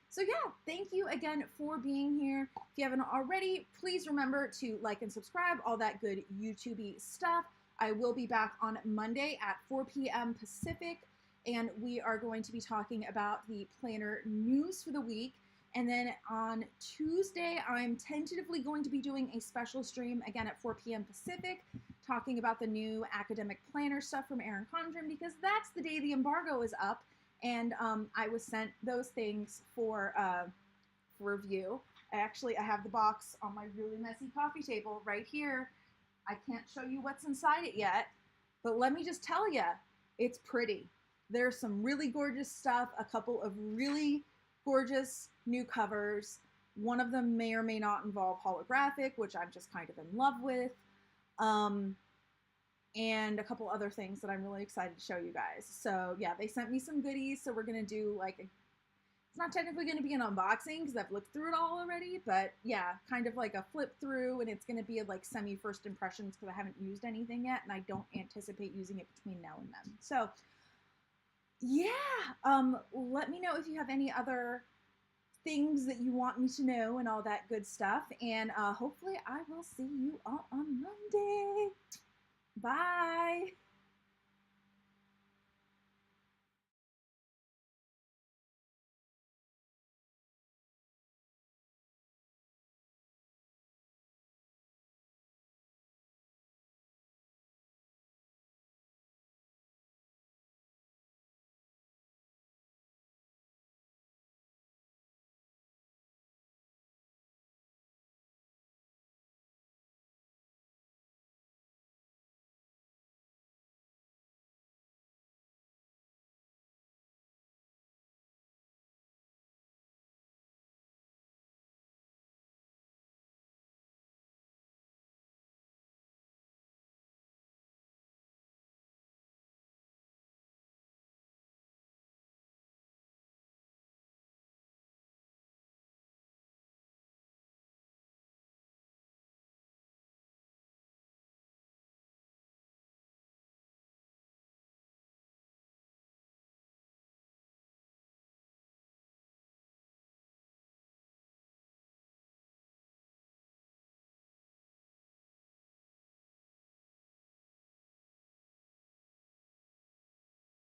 So yeah, thank you again for being here. If you haven't already, please remember to like and subscribe, all that good YouTube-y stuff. I will be back on Monday at 4 p.m. Pacific, and we are going to be talking about the planner news for the week. And then on Tuesday, I'm tentatively going to be doing a special stream again at 4 p.m. Pacific, talking about the new academic planner stuff from Erin Condren, because that's the day the embargo is up. And I was sent those things for review. I have the box on my really messy coffee table right here. I can't show you what's inside it yet, but let me just tell you, it's pretty. There's some really gorgeous stuff, a couple of really gorgeous new covers. One of them may or may not involve holographic, which I'm just kind of in love with. and a couple other things that I'm really excited to show you guys. So yeah, they sent me some goodies, so we're gonna do like it's not technically going to be an unboxing because I've looked through it all already, but yeah, kind of like a flip through, and it's going to be like semi first impressions because I haven't used anything yet, and I don't anticipate using it between now and then. So yeah, let me know if you have any other things that you want me to know and all that good stuff, and hopefully I will see you all on Monday. Bye.